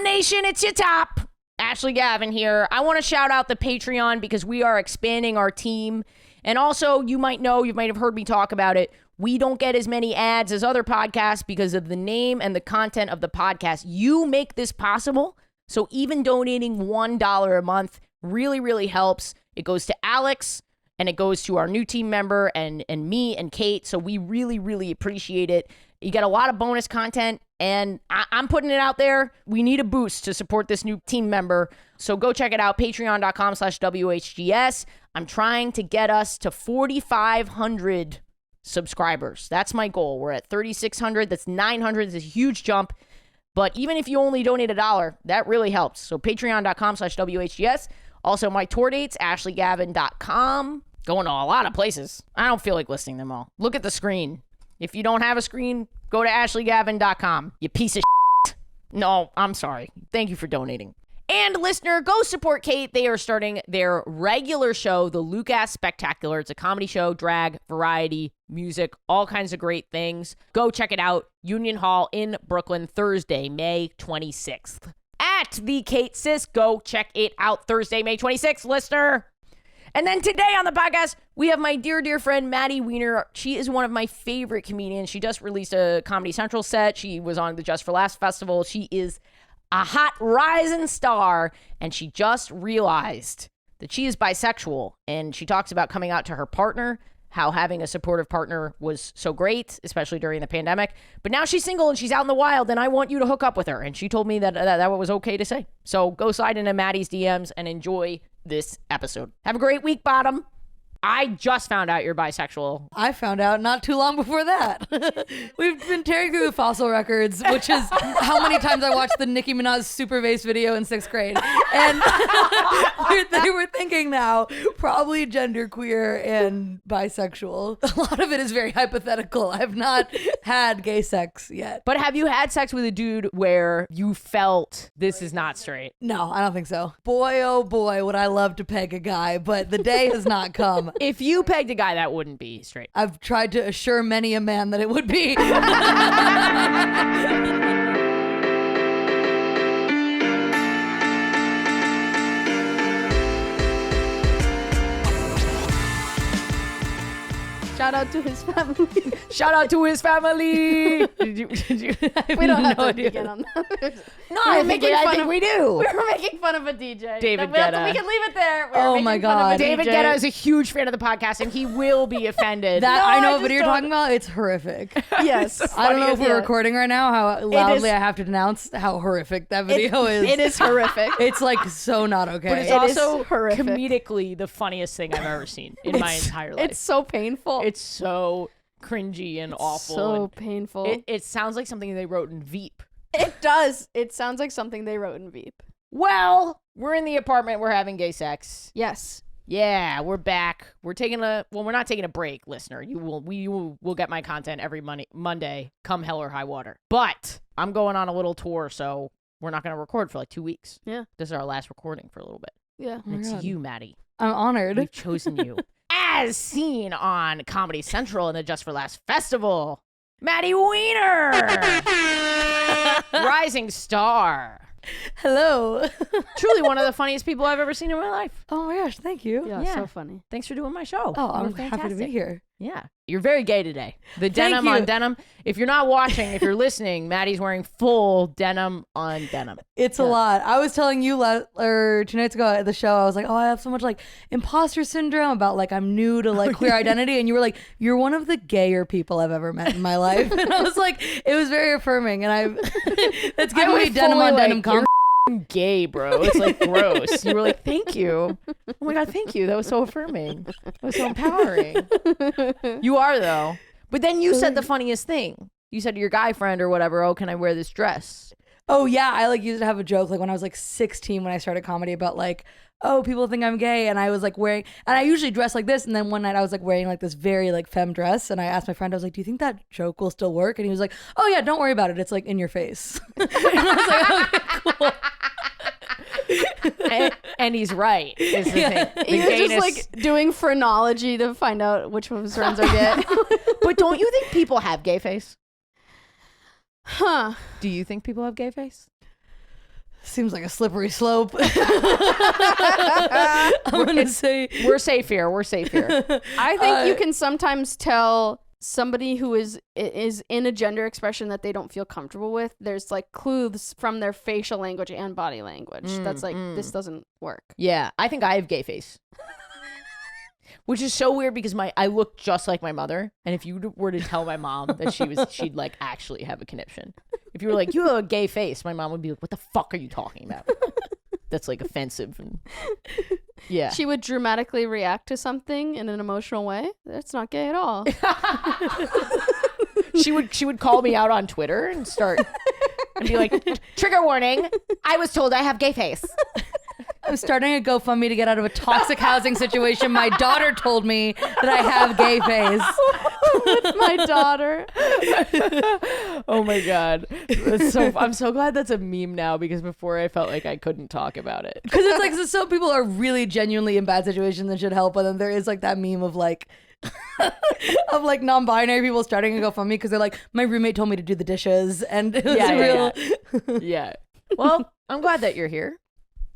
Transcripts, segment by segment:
Nation, it's your top. Ashley Gavin here. I want to shout out the Patreon because we are expanding our team. And also, you might have heard me talk about it. We don't get as many ads as other podcasts because of the name and the content of the podcast. You make this possible. So even donating $1 a month really, really helps. It goes to Alex and it goes to our new team member and me and Kate. So we really, really appreciate it. You get a lot of bonus content, and I'm putting it out there. We need a boost to support this new team member. So go check it out, patreon.com/WHGS. I'm trying to get us to 4,500 subscribers. That's my goal. We're at 3,600. That's 900. It's a huge jump. But even if you only donate $1, that really helps. So patreon.com/WHGS. Also, my tour dates, ashleygavin.com. Going to a lot of places. I don't feel like listing them all. Look at the screen. If you don't have a screen, go to ashleygavin.com. You piece of shit. No, I'm sorry. Thank you for donating. And listener, go support Kate. They are starting their regular show, the Lucas Spectacular. It's a comedy show, drag, variety, music, all kinds of great things. Go check it out. Union Hall in Brooklyn, Thursday, May 26th. At the Kate Sis, go check it out Thursday, May 26th, listener. And then today on the podcast, we have my dear, dear friend, Maddie Wiener. She is one of my favorite comedians. She just released a Comedy Central set. She was on the Just for Laughs Festival. She is a hot rising star, and she just realized that she is bisexual. And she talks about coming out to her partner, how having a supportive partner was so great, especially during the pandemic. But now she's single and she's out in the wild, and I want you to hook up with her. And she told me that was okay to say. So go slide into Maddie's DMs and enjoy this episode. Have a great week, Bottom. I just found out you're bisexual. I found out not too long before that. We've been tearing through the fossil records, which is how many times I watched the Nicki Minaj Super Bass video in 6th grade. And they were thinking now, probably genderqueer and bisexual. A lot of it is very hypothetical. I've not had gay sex yet. But have you had sex with a dude where you felt this is not straight? No, I don't think so. Boy, oh boy, would I love to peg a guy, but the day has not come. If you pegged a guy, that wouldn't be straight. I've tried to assure many a man that it would be. Shout out to his family. Shout out to his family. Did you? We don't have to begin on that. No, I think we do. We were making fun of a DJ. David Guetta. We can leave it there. Oh my God. David Guetta is a huge fan of the podcast, and he will be offended. I know what video you're talking about. It's horrific. Yes. I don't know if we're recording right now, how loudly I have to denounce how horrific that video is. It is horrific. It's like so not okay. But it's also comedically the funniest thing I've ever seen in my entire life. It's so painful. It's so cringy and awful. So and painful. It sounds like something they wrote in Veep. It does. It sounds like something they wrote in Veep. Well, we're in the apartment. We're having gay sex. Yes. Yeah, we're back. We're not taking a break, listener. We will get my content every Monday, come hell or high water. But I'm going on a little tour, so we're not going to record for like 2 weeks. Yeah. This is our last recording for a little bit. Yeah. And it's you, Maddie. I'm honored. We've chosen you. As seen on Comedy Central and the Just for Laughs Festival, Maddie Wiener, rising star. Hello. Truly one of the funniest people I've ever seen in my life. Oh my gosh, thank you. Yeah, so funny. Thanks for doing my show. Oh, I'm happy to be here. Yeah. You're very gay today. The denim on denim. If you're not watching, if you're listening, Maddie's wearing full denim on denim. It's a lot. I was telling you 2 nights ago at the show, I was like, oh, I have so much like imposter syndrome about like I'm new to like queer identity. And you were like, you're one of the gayer people I've ever met in my life. And I was like, it was very affirming. And that's giving me denim on denim compliment. Gay, bro. It's like gross. You were like, thank you. Oh my God, thank you. That was so affirming. That was so empowering. You are though. But then you said the funniest thing. You said to your guy friend or whatever, oh, can I wear this dress? Oh yeah, I like used to have a joke like when I was like 16 when I started comedy about like, oh, people think I'm gay, and I was like wearing, and I usually dress like this, and then one night I was like wearing like this very like femme dress, and I asked my friend, I was like, do you think that joke will still work? And he was like, oh yeah, don't worry about it, it's like in your face. And I was like, okay, cool. and he's right, is the thing. He was just like doing phrenology to find out which of his friends are gay. But don't you think people have gay face? Huh. Do you think people have gay face? Seems like a slippery slope. I'm gonna say We're safe here. We're safe here. I think you can sometimes tell somebody who is in a gender expression that they don't feel comfortable with. There's like clues from their facial language and body language that's like, this doesn't work. Yeah, I think I have gay face. Which is so weird because I look just like my mother, and if you were to tell my mom that she'd like actually have a conniption. If you were like, you have a gay face, my mom would be like, what the fuck are you talking about? That's like offensive. And yeah. She would dramatically react to something in an emotional way. That's not gay at all. She would call me out on Twitter and start and be like, trigger warning, I was told I have gay face. I'm starting a GoFundMe to get out of a toxic housing situation. My daughter told me that I have gay face. With my daughter. Oh my God. I'm so glad that's a meme now, because before I felt like I couldn't talk about it. Because it's like, so some people are really genuinely in bad situations and should help, but then there is like that meme of like of like non-binary people starting a GoFundMe because they're like, my roommate told me to do the dishes, and it was real. Yeah. Well, I'm glad that you're here.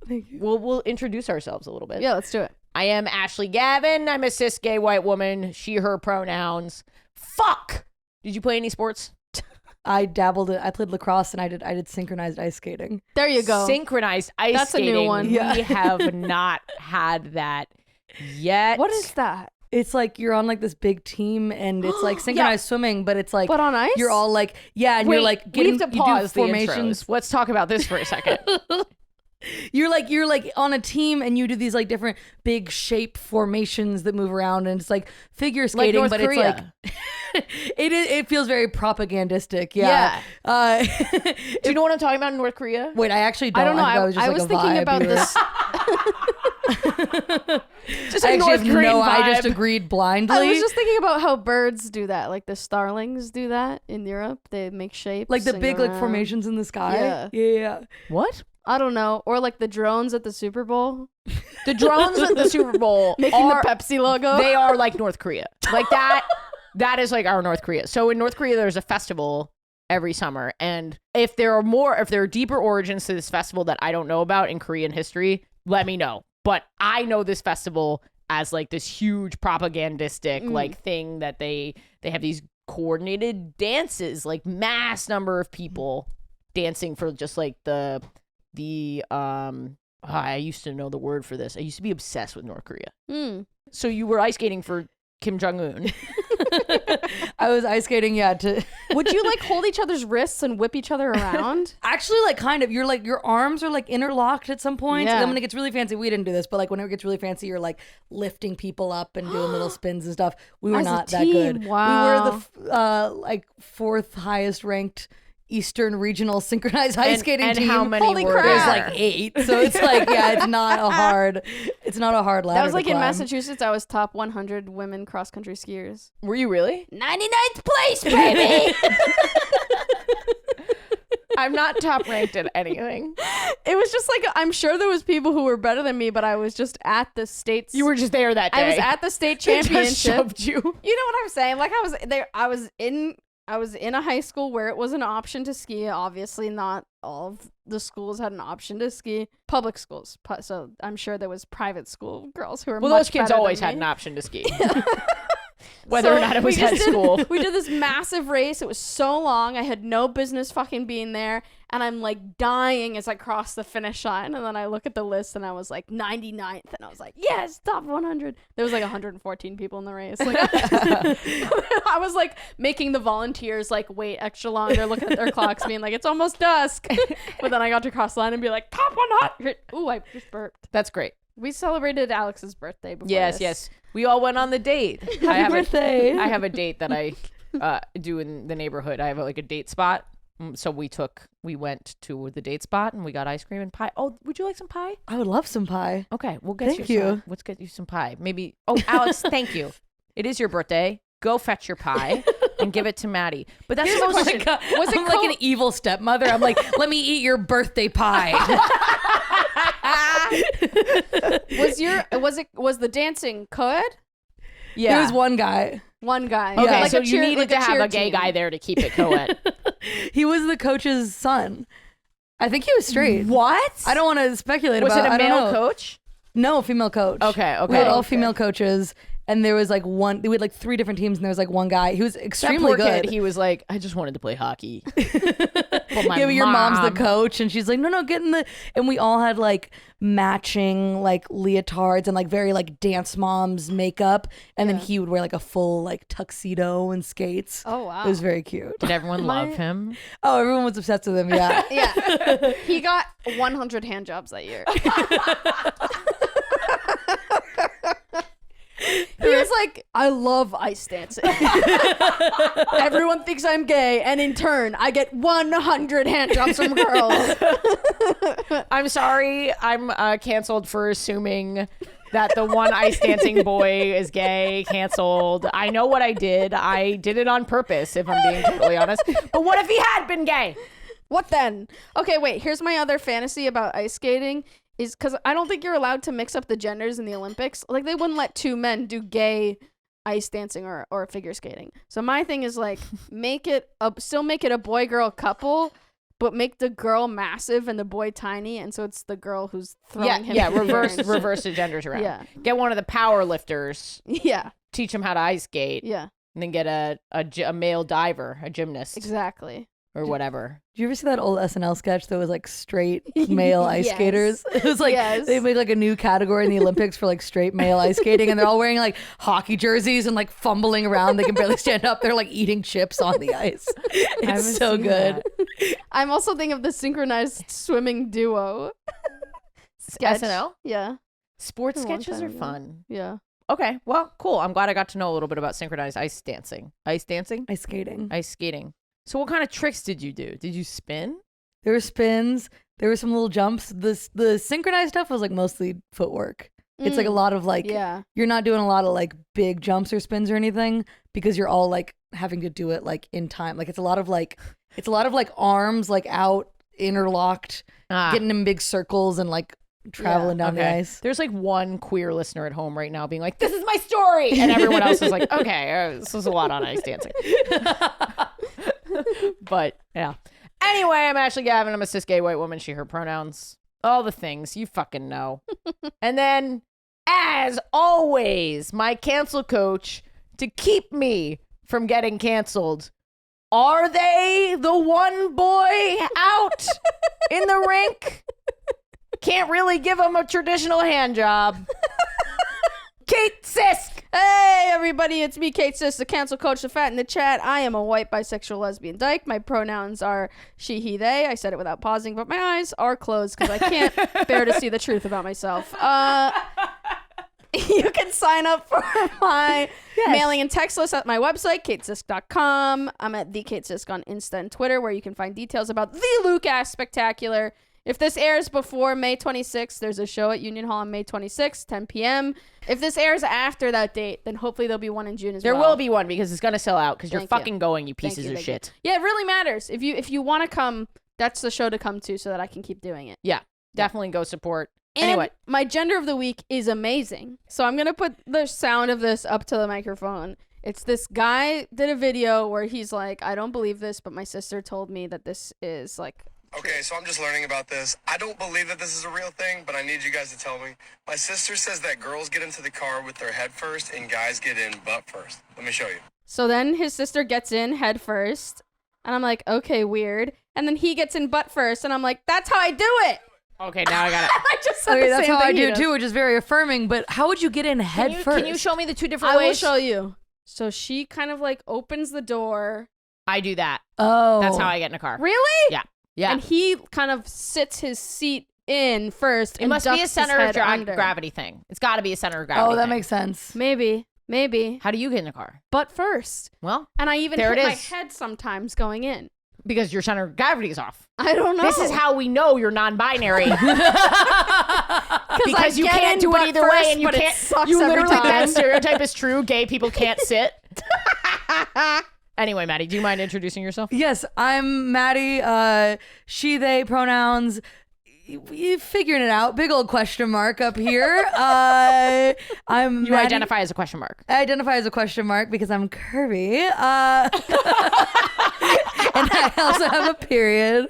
Thank you. We'll introduce ourselves a little bit. Yeah, let's do it. I am Ashley Gavin. I'm a cis gay white woman. She, her pronouns. Fuck. Did you play any sports? I dabbled in, I played lacrosse, and I did synchronized ice skating. There you go. Synchronized ice That's skating. a new one. We have not had that yet. What is that? It's like you're on like this big team, and it's like synchronized swimming, but it's like, But on ice? you're all like, yeah, and Wait, you're like we getting, have to you do pause the formations. intros. Let's talk about this for a second. You're like on a team, and you do these like different big shape formations that move around, and it's like figure skating, North but Korea. it's like it feels very propagandistic. Yeah. Do you know what I'm talking about in North Korea? Wait, I actually don't. I don't know. I was just I like was a thinking vibe about you were- this. Just I a actually North have Korean no. vibe. I just agreed blindly. I was just thinking about how birds do that. Like the starlings do that in Europe. They make shapes. like the and big go like around. formations in the sky. Yeah. Yeah. What? I don't know. Or like the drones at the Super Bowl. The drones at the Super Bowl Making are, the Pepsi logo. they are like North Korea. Like that. That is like our North Korea. So in North Korea, there's a festival every summer. And if there are deeper origins to this festival that I don't know about in Korean history, let me know. But I know this festival as like this huge propagandistic like thing that they have these coordinated dances, like mass number of people dancing for just like the I used to know the word for this. I used to be obsessed with North Korea. So you were ice skating for Kim Jong-un. I was ice skating. Yeah. Would you like hold each other's wrists and whip each other around? Actually, like kind of, you're like, your arms are like interlocked at some point. Yeah. And then when it gets really fancy, we didn't do this, but like when it gets really fancy, you're like lifting people up and doing little spins and stuff. We were As a not that team, good. wow. We were the like fourth highest ranked Eastern Regional Synchronized Ice Skating and team. how many Holy were crap. There's there? like 8. So it's like, yeah, it's not a hard ladder That was like to in climb. Massachusetts. I was top 100 women cross country skiers. Were you really? 99th place, baby. I'm not top ranked at anything. It was just like, I'm sure there was people who were better than me, but I was just at the states. You were just there that day. I was at the state They just championship. shoved you. You know what I'm saying? Like I was there. I was in a high school where it was an option to ski. Obviously, not all of the schools had an option to ski. Public schools. So I'm sure there was private school girls who were Well, much those kids better always than had me. an option to ski. Whether So or not it we was just at school. We did this massive race. It was so long. I had no business fucking being there. And I'm like dying as I crossed the finish line. And then I look at the list and I was like 99th. And I was like, yes, top 100. There was like 114 people in the race. Like, I was like making the volunteers like wait extra long. They're looking at their clocks being like, it's almost dusk. But then I got to cross the line and be like, top 100. Ooh, I just burped. That's great. We celebrated Alex's birthday before Yes, this. yes. We all went on the date. Happy birthday. I have a date that I do in the neighborhood. I have like a date spot. So we went to the date spot and we got ice cream and pie. Oh, would you like some pie? I would love some pie. Okay, we'll get Thank you. you. Some. Let's get you some pie. Maybe. Oh, Alex, thank you. It is your birthday. Go fetch your pie and give it to Maddie. But that's the most. Like I'm like an evil stepmother. I'm like, let me eat your birthday pie. Was the dancing co-ed? Yeah. There was one guy. One guy. Okay, Like so a cheer- you needed like to have cheer a gay team. guy there to keep it co-ed. He was the coach's son. I think he was straight. What? I don't want to speculate Was about it a I don't male know. coach? No, female coach. Okay. We had all female coaches, and there was like one. We had like 3 different teams, and there was like one guy. He was That extremely poor good. kid, he was like, I just wanted to play hockey. But my Yeah, but your mom's the mom- coach, and she's like, no, get in the. And we all had like matching like leotards and like very like dance moms makeup, and then he would wear like a full like tuxedo and skates. Oh, wow. It was very cute. Did everyone love him? Oh, everyone was obsessed with him. Yeah. Yeah. He got 100 hand jobs that year. He was like, I love ice dancing. Everyone thinks I'm gay, and in turn, I get 100 hand jobs from girls. I'm sorry. I'm canceled for assuming that the one ice dancing boy is gay. Canceled. I know what I did. I did it on purpose, if I'm being totally honest. But what if he had been gay? What then? Okay, wait. Here's my other fantasy about ice skating. Is because I don't think you're allowed to mix up the genders in the Olympics. Like, they wouldn't let 2 men do gay ice dancing or figure skating. So my thing is like, still make it a boy-girl couple, but make the girl massive and the boy tiny, and so it's the girl who's throwing him. Yeah. in the air Reverse and shit. the genders around. Yeah. Get one of the power lifters. Yeah, Teach them how to ice skate. yeah, And then get a male diver, a gymnast, exactly. or whatever. Did you ever see that old SNL sketch that was like straight male ice Yes. skaters? It was like Yes. they made like a new category in the Olympics for like straight male ice skating, and they're all wearing like hockey jerseys and like fumbling around. They can barely stand up. They're like eating chips on the ice. It's haven't so seen good. that. I'm also thinking of the synchronized swimming duo. Sketch. SNL? Yeah, Sports A long sketches time are ago. fun. yeah. Okay, well, cool. I'm glad I got to know a little bit about synchronized ice dancing. Ice dancing? Ice skating. Ice skating. So what kind of tricks did you do? Did you spin? There were spins. There were some little jumps. The synchronized stuff was like mostly footwork. It's like a lot of like Yeah. you're not doing a lot of like big jumps or spins or anything because you're all like having to do it like in time. Like it's a lot of like arms like out interlocked, getting in big circles and like traveling down the ice. There's like one queer listener at home right now being like, this is my story. And everyone else is like, okay, this is a lot on ice dancing. But yeah. Anyway, I'm Ashley Gavin. I'm a cis gay white woman. She, her pronouns. All the things you fucking know. And then, as always, my cancel coach to keep me from getting canceled. Are they the one boy out in the rink? Can't really give him a traditional hand job. Kate Sisk. Hey everybody, it's me, Kate Sis, the cancel coach, the fat in the chat. I am a white bisexual lesbian dyke. My pronouns are she, he, they. I said it without pausing, but my eyes are closed because I can't bear to see the truth about myself. You can sign up for my mailing and text list at my website, katesisk.com. I'm at the Kate Sisk on Insta and Twitter, where you can find details about the Luke Ass Spectacular. If this airs before May 26th, there's a show at Union Hall on May 26th, 10 p.m. If this airs after that date, then hopefully there'll be one in June as well. There will be one because it's going to sell out because you're Thank you. fucking going, you Thank pieces you, of thank you. shit. Yeah, it really matters. If you want to come, that's the show to come to so that I can keep doing it. Yeah, definitely go support. And Anyway. my gender of the week is amazing. So I'm going to put the sound of this up to the microphone. It's this guy did a video where he's like, I don't believe this, but my sister told me that this is like... Okay, so I'm just learning about this. I don't believe that this is a real thing, but I need you guys to tell me. My sister says that girls get into the car with their head first and guys get in butt first. Let me show you. So then his sister gets in head first, and I'm like, okay, weird. And then he gets in butt first, and I'm like, that's how I do it. Okay, now I got it. I just said Okay, the that's same how thing I he do it does. too, which is very affirming. But how would you get in head first? Can you show me the two different I will ways? show you. So she kind of like opens the door. I do that. Oh, That's how I get in a car. Really? Yeah. Yeah. And he kind of sits his seat in first. It and must be a ducks his center of head under. gravity thing. It's got to be a center of gravity Oh, that thing. makes sense. Maybe. How do you get in a car? But first. Well, And I even There hit it my is. head sometimes going in. because your center of gravity is off. I don't know. This is how we know you're non-binary. because I you get can't in do butt it either way, first, and you but it can't. sucks You every literally, that time. stereotype is true. Gay people can't sit. Anyway, Maddie, do you mind introducing yourself? Yes, I'm Maddie. She, they pronouns. you figuring it out. Big old question mark up here. I'm You Maddie. identify as a question mark. I identify as a question mark because I'm curvy. And I also have a period.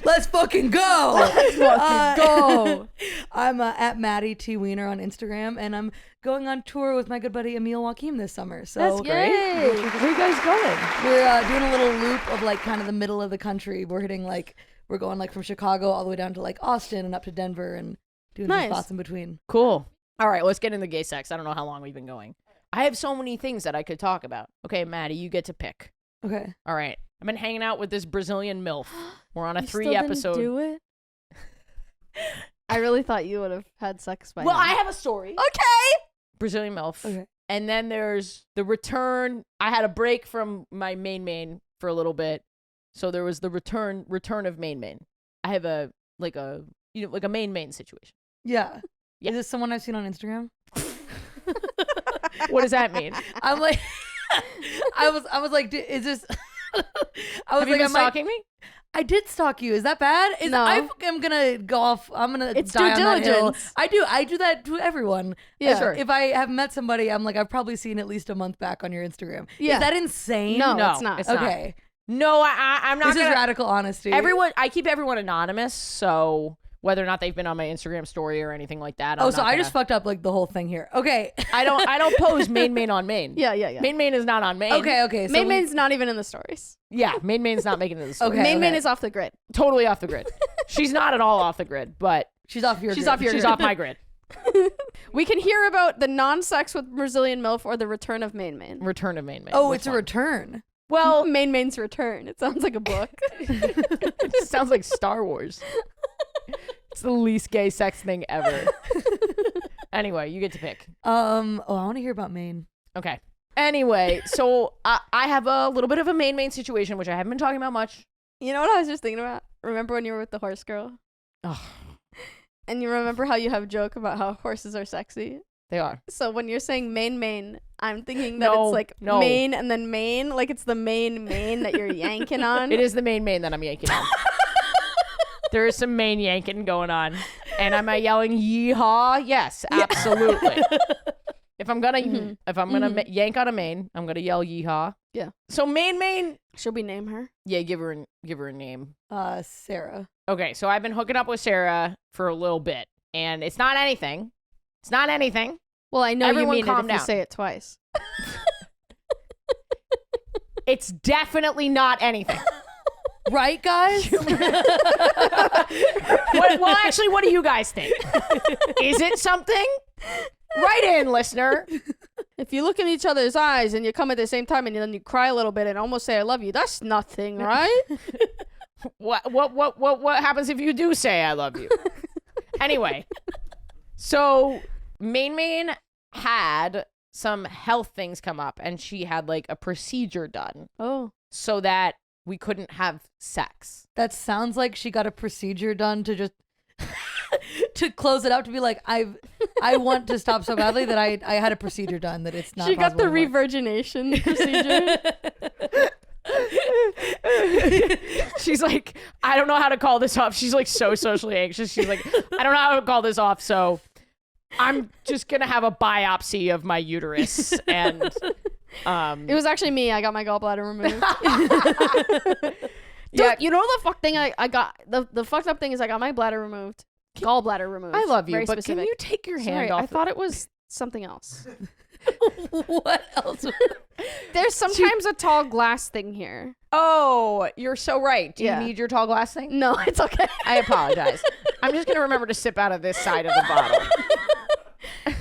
Let's fucking go. Let's fucking go. I'm at Maddie T. Wiener on Instagram, and I'm going on tour with my good buddy Emil Joachim this summer. So That's great. Where are you guys going? we're doing a little loop of like kind of the middle of the country. We're going like from Chicago all the way down to like Austin and up to Denver and doing some Nice. spots in between. Cool. All right, let's get into gay sex. I don't know how long we've been going. I have so many things that I could talk about. Okay, Maddie, you get to pick. Okay. All right. I've been hanging out with this Brazilian MILF. We're on a You 3-episode. Still didn't do it? I really thought you would have had sex by Well, now. I have a story. Okay. Brazilian MILF. Okay. And then there's the return. I had a break from my main for a little bit. So there was the return of main. I have a main situation. Yeah. Yeah. Is this someone I've seen on Instagram? What does that mean? I'm like, I was like, is this? I was Have you like, been stalking me? I did stalk you. Is that bad? No. I'm gonna go off. I'm gonna It's die due on that hill. diligence. I do that to everyone. Yeah. Sure. If I have met somebody, I'm like, I've probably seen at least a month back on your Instagram. Yeah. Is that insane? No, No, it's not. it's not. Okay. No, I'm not This is gonna. radical honesty. I keep everyone anonymous, so whether or not they've been on my Instagram story or anything like that. Oh, so I just fucked up like the whole thing here. Okay. I don't pose main on main. Yeah. Main is not on main. Okay. So Main's not even in the stories. Yeah, main's not making it to the story. Okay. Main is off the grid. Totally off the grid. She's not at all off the grid, but she's off your. She's grid. off your she's grid. off my grid. We can hear about the non-sex with Brazilian MILF or the return of Main. Return of main. Oh, Which it's a one? return. Well, Main's return. It sounds like a book. it just sounds like Star Wars. It's the least gay sex thing ever. Anyway, you get to pick. Oh, I want to hear about Maine. Okay. Anyway, so I have a little bit of a main situation, which I haven't been talking about much. You know what I was just thinking about? Remember when you were with the horse girl? Ugh, And you remember how you have a joke about how horses are sexy? they are. So when you're saying main, I'm thinking that No, it's like no. main and then main, like it's the main that you're yanking on. It is the main that I'm yanking on. There is some main yanking going on. And am I yelling yeehaw? Yes, absolutely. If I'm gonna yank on a main, I'm gonna yell yeehaw. Yeah. So main. Should we name her? Yeah, give her a name. Sarah. Okay, so I've been hooking up with Sarah for a little bit, and it's not anything. It's not anything. Well, I know Everyone you mean it calm if you down. say it twice. It's definitely not anything. Right, guys? Well, actually, what do you guys think? Is it something? Write in, listener. If you look in each other's eyes and you come at the same time and then you cry a little bit and almost say I love you, that's nothing, right? What happens if you do say I love you? Anyway, so Main had some health things come up, and she had like a procedure done Oh. so that we couldn't have sex. That sounds like she got a procedure done to just to close it up, to be like, I want to stop so badly that I had a procedure done that it's not. She got the possible anymore. revirgination procedure. She's like, I don't know how to call this off. She's like so socially anxious. She's like, I don't know how to call this off, so I'm just gonna have a biopsy of my uterus. And It was actually me. I got my gallbladder removed. yeah, Dude, you know the fuck thing I got? The fucked up thing is I got my bladder removed. Gallbladder removed. I love you, Very but specific. can you take your hand Sorry, off? I thought it was something else. What else? There's sometimes a tall glass thing here. Oh, you're so right. Do Yeah. you need your tall glass thing? No, it's okay. I apologize. I'm just gonna remember to sip out of this side of the bottle.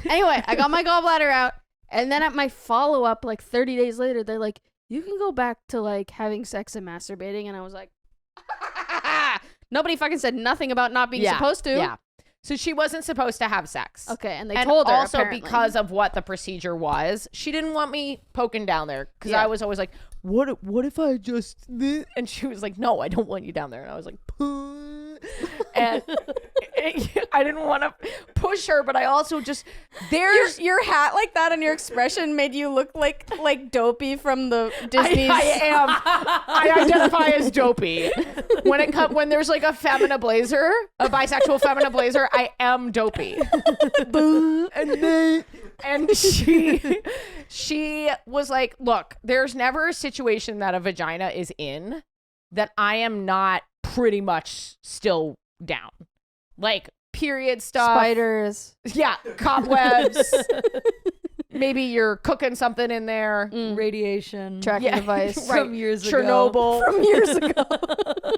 Anyway, I got my gallbladder out, and then at my follow-up, like 30 days later, they're like, you can go back to like having sex and masturbating, and I was like, nobody fucking said nothing about not being supposed to. Yeah. So she wasn't supposed to have sex. Okay, and they And told her also apparently. because of what the procedure was, she didn't want me poking down there because Yeah. I was always like, what if I just, and she was like, no, I don't want you down there. And I was like, and I didn't want to push her, but I also just there's Your hat like that and your expression made you look like Dopey from the Disney's. I identify as Dopey. When there's like a femina blazer, a bisexual femina blazer, I am Dopey. And she was like, look, there's never a situation that a vagina is in that I am not pretty much still down. Like period stuff. Spiders. Yeah, cobwebs. Maybe you're cooking something in there. Radiation. Tracking device. Right. From years Chernobyl. From years ago.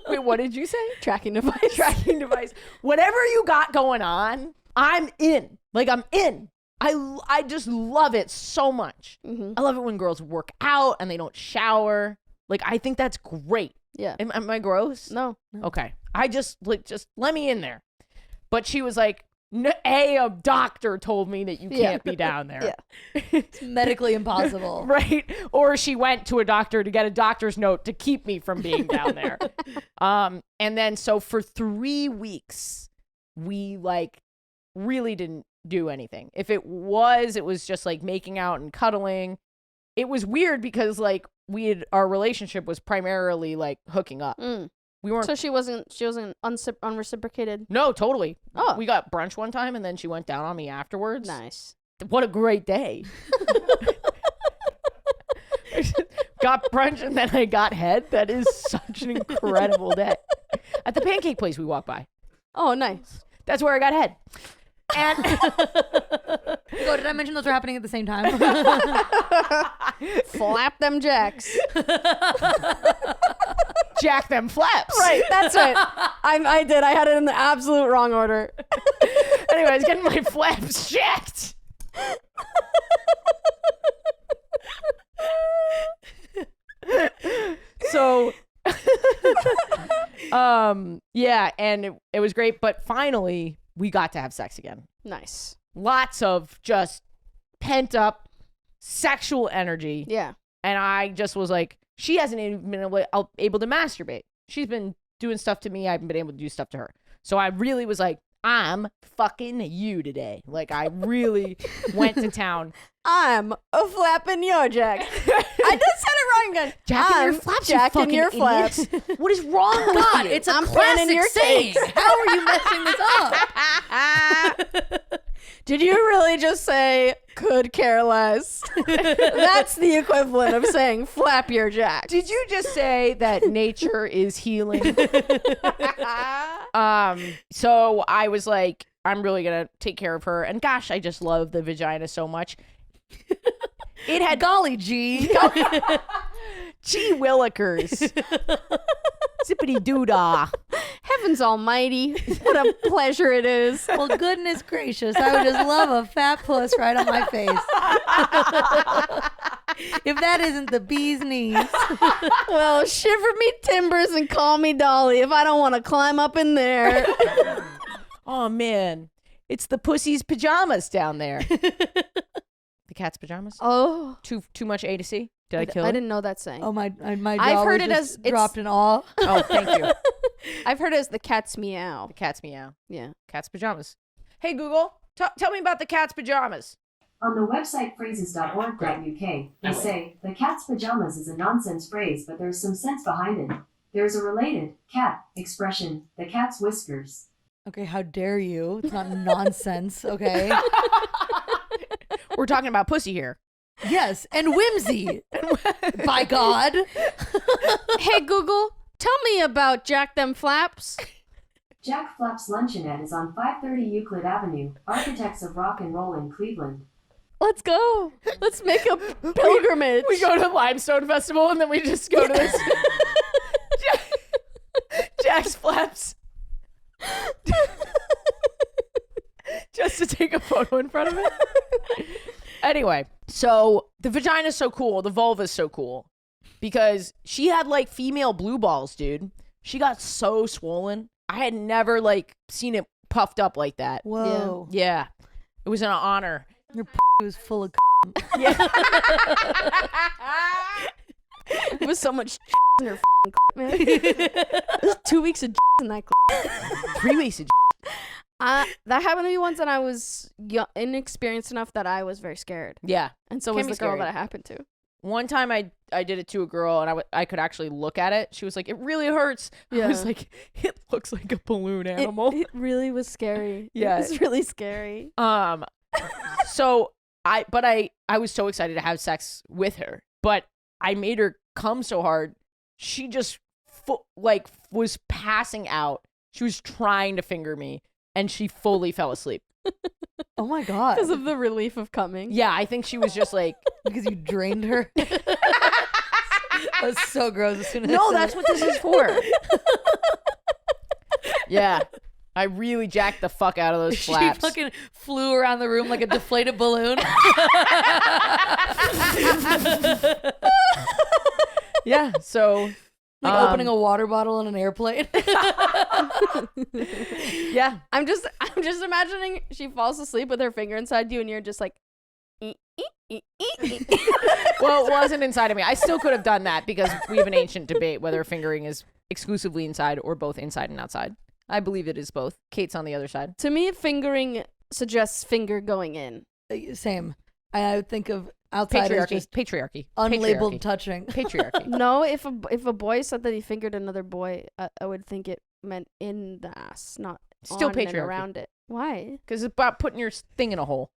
Wait, what did you say? Tracking device. Tracking device. Whatever you got going on, I'm in. Like, I'm in. I just love it so much. Mm-hmm. I love it when girls work out and they don't shower. Like, I think that's great. Yeah. Am I gross? No. Okay. I just let me in there. But she was like, a doctor told me that you can't be down there. Yeah. It's medically impossible. Right. Or she went to a doctor to get a doctor's note to keep me from being down there. And then so for 3 weeks, we like really didn't do anything. If it was just like making out and cuddling. It was weird because like our relationship was primarily like hooking up. We weren't. So she wasn't unreciprocated. No, totally. Oh. We got brunch one time and then she went down on me afterwards. Nice. What a great day. Got brunch and then I got head. That is such an incredible day. At the pancake place we walked by. Oh, nice. That's where I got head. And Did I mention those were happening at the same time? Flap them jacks. jack them flaps. Right, that's right. I did. I had it in the absolute wrong order. Anyway, I was getting my flaps jacked. So yeah, and it was great, but finally we got to have sex again. Nice. Lots of just pent up sexual energy. Yeah. And I just was like, she hasn't even been able to masturbate. She's been doing stuff to me. I haven't been able to do stuff to her. So I really was like, I'm fucking you today. Like, I really went to town. I'm a flapping your jack. I just said it wrong again. Jacking your flaps, you jacking fucking your idiot. flaps. What is wrong with God, you? it's a I'm classic fanning your saying. cakes. How are you messing this up? Did you really just say could care less? That's the equivalent of saying flap your jack. Did you just say that nature is healing? So I was like, I'm really gonna take care of her. And gosh, I just love the vagina so much. It had Golly gee. gee willikers. Zippity doodah. Heavens almighty. What a pleasure it is. Well, goodness gracious. I would just love a fat puss right on my face. If that isn't the bee's knees. Well, shiver me timbers and call me Dolly if I don't want to climb up in there. Oh man, it's the pussy's pajamas down there. The cat's pajamas. Oh. Too much A to C. Did I kill I it? didn't know that saying. Oh, my jaw I've heard was it just as it's- dropped in awe. Oh, thank you. I've heard it as the cat's meow. The cat's meow. Yeah. Cat's pajamas. Hey Google, tell me about the cat's pajamas. On the website phrases.org.uk, they say, the cat's pajamas is a nonsense phrase, but there's some sense behind it. There's a related cat expression, the cat's whiskers. Okay, how dare you? It's not nonsense, okay? We're talking about pussy here. Yes, and whimsy. By God. Hey Google, tell me about Jack Them Flaps. Jack Flapp's Luncheonette is on 530 Euclid Avenue, Architects of Rock and Roll in Cleveland. Let's go. Let's make a pilgrimage. We go to Limestone Festival and then we just go to this Jack's Flaps. Just to take a photo in front of it. Anyway, so the vagina's so cool, the vulva's so cool. Because she had like female blue balls, dude. She got so swollen. I had never like seen it puffed up like that. Whoa. Yeah. It was an honor. Your was full of Yeah. It was so much in her man. It was 2 weeks of in that 3 weeks of That happened to me once, and I was inexperienced enough that I was very scared. Yeah. And so Can was be the girl scary. that it happened to. One time I did it to a girl, and I could actually look at it. She was like, it really hurts. Yeah. I was like, it looks like a balloon animal. It really was scary. Yeah. It was really scary. So I was so excited to have sex with her, but I made her come so hard. She just was passing out. She was trying to finger me, and she fully fell asleep. Oh my god. Because of the relief of coming. Yeah, I think she was just like, Because you drained her. That's so gross. As soon as I no, said that's it. what this is for. Yeah, I really jacked the fuck out of those She flaps. fucking flew around the room like a deflated balloon. Yeah, so Like opening a water bottle in an airplane. yeah. I'm just imagining she falls asleep with her finger inside you, and you're just like, "Ee, ee, ee, ee, ee." Well, it wasn't inside of me. I still could have done that because we have an ancient debate whether fingering is exclusively inside or both inside and outside. I believe it is both. Kate's on the other side. To me, fingering suggests finger going in. Same. I would think of outside as just Patriarchy. unlabeled touching. Patriarchy. No, if a boy said that he fingered another boy, I would think it meant in the ass, not Still on and patriarchy. around it. Why? Because it's about putting your thing in a hole.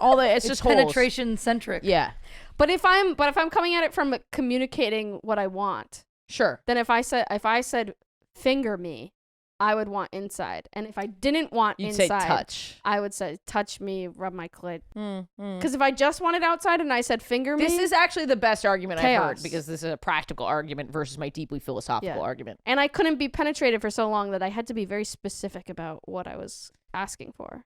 It's just holes. penetration centric. Yeah. But if I'm coming at it from communicating what I want, Sure. then if I said finger me, I would want inside. And if I didn't want You'd inside, say touch. I would say touch me, rub my clit. Because Because if I just wanted outside and I said finger me, this is actually the best argument I've heard, Chaos. because this is a practical argument versus my deeply philosophical Yeah. argument. and I couldn't be penetrated for so long that I had to be very specific about what I was asking for.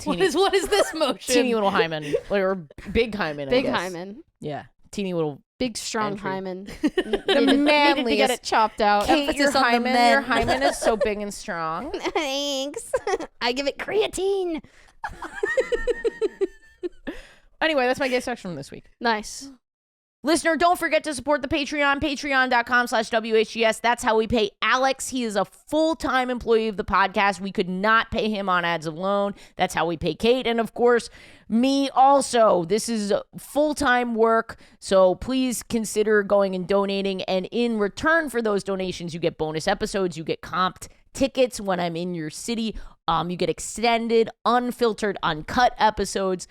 What is this motion? teeny little hymen, or big hymen? I Big guess. hymen. Yeah, teeny little. Big strong Entry. hymen. The Needed to manliest. get it chopped out. Kate, your Emphasis on the hymen, men. your hymen is so big and strong. Thanks. I give it creatine. Anyway, that's my gay section from this week. Nice. Listener, don't forget to support the Patreon, patreon.com/WHGS. That's how we pay Alex. He is a full-time employee of the podcast. We could not pay him on ads alone. That's how we pay Kate. And of course, me also. This is full-time work, so please consider going and donating. And in return for those donations, you get bonus episodes, you get comped tickets when I'm in your city. You get extended, unfiltered, uncut episodes,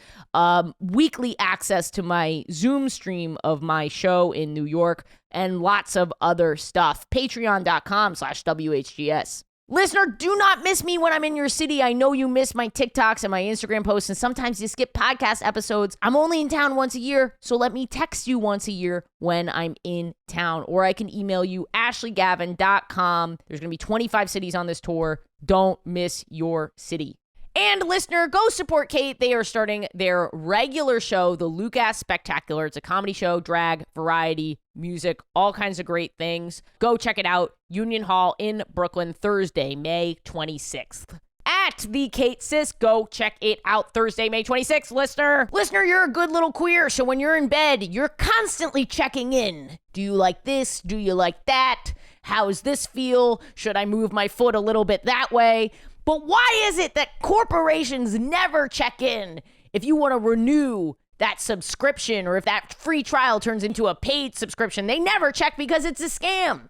weekly access to my Zoom stream of my show in New York, and lots of other stuff. Patreon.com/WHGS. Listener, do not miss me when I'm in your city. I know you miss my TikToks and my Instagram posts, and sometimes you skip podcast episodes. I'm only in town once a year, so let me text you once a year when I'm in town. Or I can email you, ashleygavin.com. There's going to be 25 cities on this tour. Don't miss your city. And listener, go support Kate. They are starting their regular show, the Lucas Spectacular. It's a comedy show, drag, variety, music, all kinds of great things. Go check it out. Union Hall in Brooklyn, Thursday, May 26th. At the Kate Sis, go check it out Thursday, May 26th, listener. Listener, you're a good little queer, so when you're in bed, you're constantly checking in. Do you like this? Do you like that? How does this feel? Should I move my foot a little bit that way? But why is it that corporations never check in? If you want to renew that subscription, or if that free trial turns into a paid subscription, they never check because it's a scam.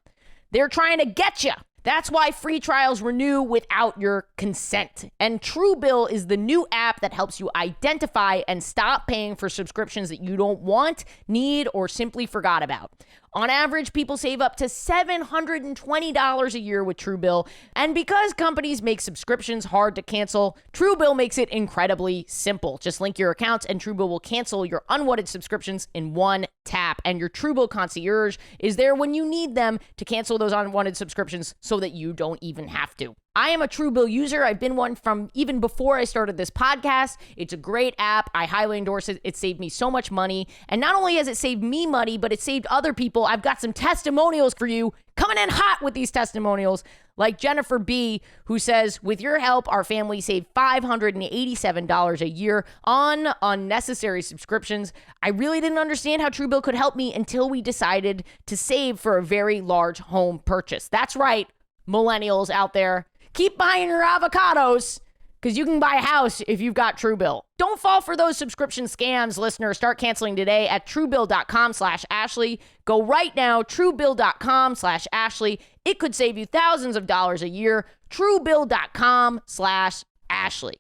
They're trying to get you. That's why free trials renew without your consent. And Truebill is the new app that helps you identify and stop paying for subscriptions that you don't want, need, or simply forgot about. On average, people save up to $720 a year with Truebill. And because companies make subscriptions hard to cancel, Truebill makes it incredibly simple. Just link your accounts and Truebill will cancel your unwanted subscriptions in one tap. And your Truebill concierge is there when you need them to cancel those unwanted subscriptions so that you don't even have to. I am a Truebill user. I've been one from even before I started this podcast. It's a great app. I highly endorse it. It saved me so much money. And not only has it saved me money, but it saved other people. I've got some testimonials for you coming in hot with these testimonials, like Jennifer B., who says, with your help, our family saved $587 a year on unnecessary subscriptions. I really didn't understand how Truebill could help me until we decided to save for a very large home purchase. That's right, millennials out there. Keep buying your avocados because you can buy a house if you've got Truebill. Don't fall for those subscription scams, listeners. Start canceling today at truebill.com/Ashley. Go right now, truebill.com/Ashley. It could save you thousands of dollars a year. Truebill.com/Ashley.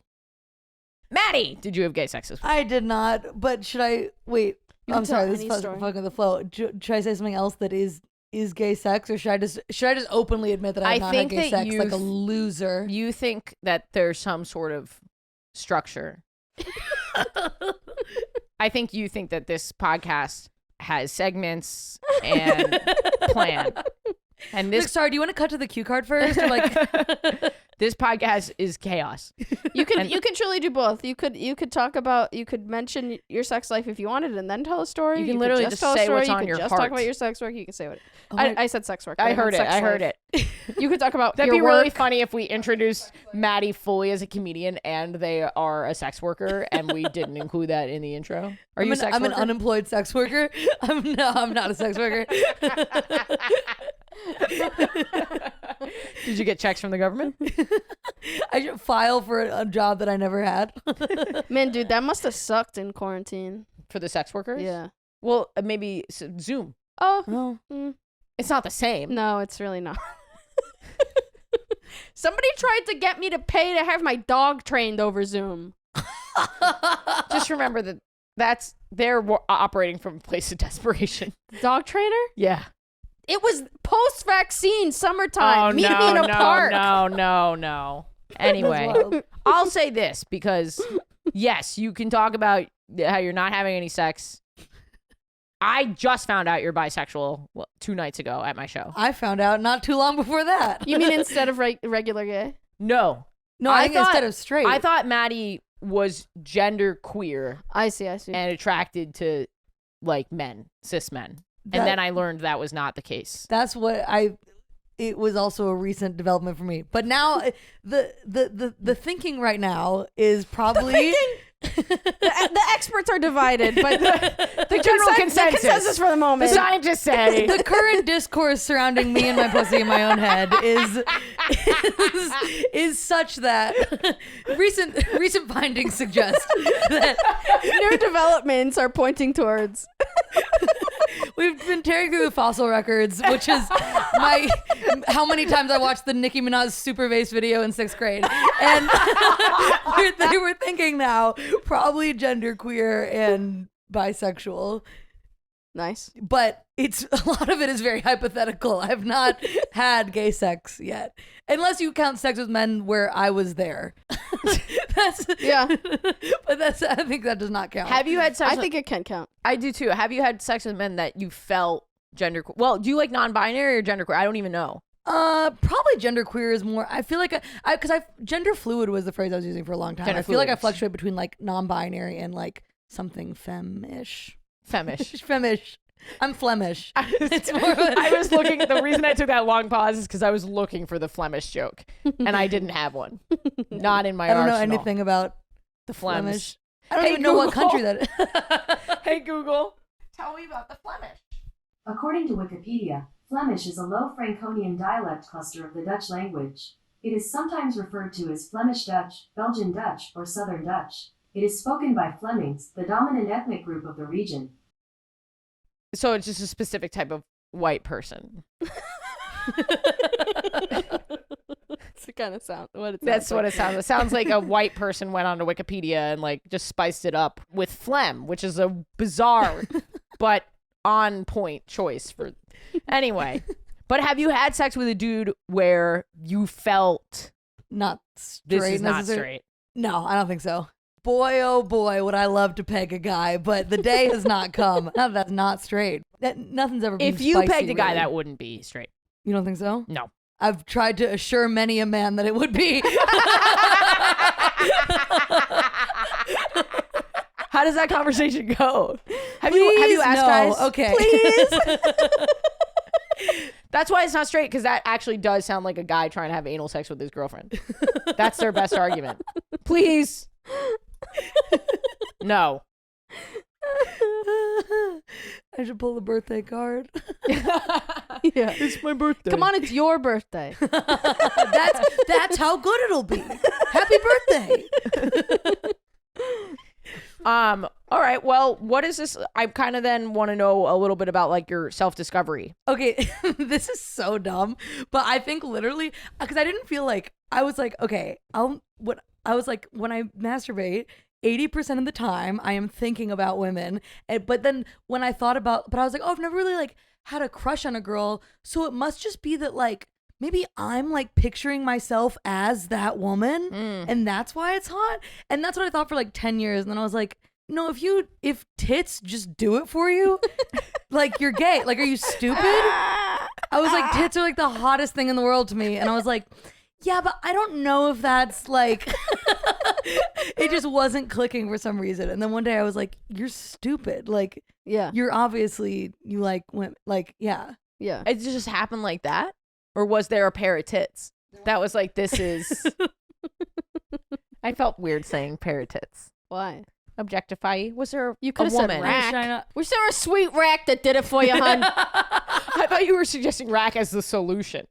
Maddie, did you have gay sex this week? I did not, but should I wait? You I'm can tell sorry, this any is story. fucking the flow. Should I say something else that is gay sex, or should I just openly admit that I've not had gay sex like a loser? You think that there's some sort of structure. I think you think that this podcast has segments and plan. And Like, this sorry, do you want to cut to the cue card first? Or like, this podcast is chaos. You could truly do both. You could mention your sex life if you wanted and then tell a story. You can could literally just just tell a say story. what's You on could your just heart. talk about your sex work. You can say what Oh I said sex work. I meant heard it. sex I heard life. it. You could talk about That'd your be really work. funny if we introduced Maddie fully as a comedian and they are a sex worker and we didn't include that in the intro. Are you a sex I'm worker? an unemployed sex worker. I'm not a sex worker. Did you get checks from the government? I should file for a job that I never had. Man, dude, that must have sucked in quarantine. For the sex workers? Yeah. Well, maybe Zoom. Oh. Oh. It's not the same. No, it's really not. Somebody tried to get me to pay to have my dog trained over Zoom. Just remember that they're operating from a place of desperation. Dog trainer? Yeah. It was post-vaccine summertime. Meet me in a park. No. Anyway, That's wild. I'll say this because, yes, you can talk about how you're not having any sex. I just found out you're bisexual 2 nights ago at my show. I found out not too long before that. You mean instead of regular gay? No. No, I think instead of straight. I thought Maddie was gender queer I see. and attracted to like men, cis men. And then I learned that was not the case. That's what it was also a recent development for me. But now the thinking right now is probably The experts are divided, but The general consensus. The consensus for the The moment. scientists say. the current discourse surrounding me and my pussy in my own head is such that recent findings suggest that New developments are pointing towards. we've been tearing through the fossil records, which is how many times I watched the Nicki Minaj super bass video in 6th grade, and they were thinking now probably genderqueer and bisexual. Nice. But a lot of it is very hypothetical. I've not had gay sex yet, unless you count sex with men where I was there. Yeah. But I think that does not count. Have you had sex? I think it can count. I do too. Have you had sex with men that you felt genderqueer? Well, do you like non-binary or genderqueer? I don't even know. Probably genderqueer is more. I feel like because gender fluid was the phrase I was using for a long time. Gender I feel like I fluid. fluctuate between like non-binary and like something femme-ish. Femish. Flemish. I'm Flemish. It's more of a- I was looking. The reason I took that long pause is because I was looking for the Flemish joke, and I didn't have one. Not in my I don't know arsenal. anything about The Flemish. Flemish. I don't Hey, even know what Google. country that is. Hey Google, tell me about the Flemish. According to Wikipedia, Flemish is a Low Franconian dialect cluster of the Dutch language. It is sometimes referred to as Flemish Dutch, Belgian Dutch, or Southern Dutch. It is spoken by Flemings, the dominant ethnic group of the region. So it's just a specific type of white person. That's the kind of sound. That's what it sounds. It sounds like a white person went onto Wikipedia and like just spiced it up with phlegm, which is a bizarre but on point choice for. Anyway, but have you had sex with a dude where you felt Not straight. this is not necessarily? straight? No, I don't think so. Boy, oh boy, would I love to peg a guy, but the day has not come. No, that's not straight. Nothing's ever been If you spicy, pegged a guy, really. that wouldn't be straight. You don't think so? No. I've tried to assure many a man that it would be. How does that conversation go? Have you asked no. guys? Okay. Please. That's why it's not straight, because that actually does sound like a guy trying to have anal sex with his girlfriend. That's their best argument. Please. No. I should pull the birthday card. Yeah. It's my birthday. Come on, it's your birthday. That's how good it'll be. Happy birthday. All right. Well, what is this? I kind of then want to know a little bit about like your self-discovery. Okay, this is so dumb, but I think literally because I didn't feel like I was like, okay, when I masturbate, 80% of the time I am thinking about women, but then when I thought about, but I was like, oh, I've never really like had a crush on a girl, so it must just be that like maybe I'm like picturing myself as that woman, and that's why it's hot, and that's what I thought for like 10 years, and then I was like, no, if tits just do it for you, like you're gay. Like, are you stupid? I was like, tits are like the hottest thing in the world to me. And I was like, yeah, but I don't know if that's like, it just wasn't clicking for some reason. And then one day I was like, you're stupid. Like, Yeah. you're obviously, you like, went like, yeah. Yeah. It just happened like that? Or was there a pair of tits? That was like, this is. I felt weird saying pair of tits. Why? Objectify you? Was there You a could have said woman? rack. Was there a sweet rack that did it for you, hun? I thought you were suggesting rack as the solution.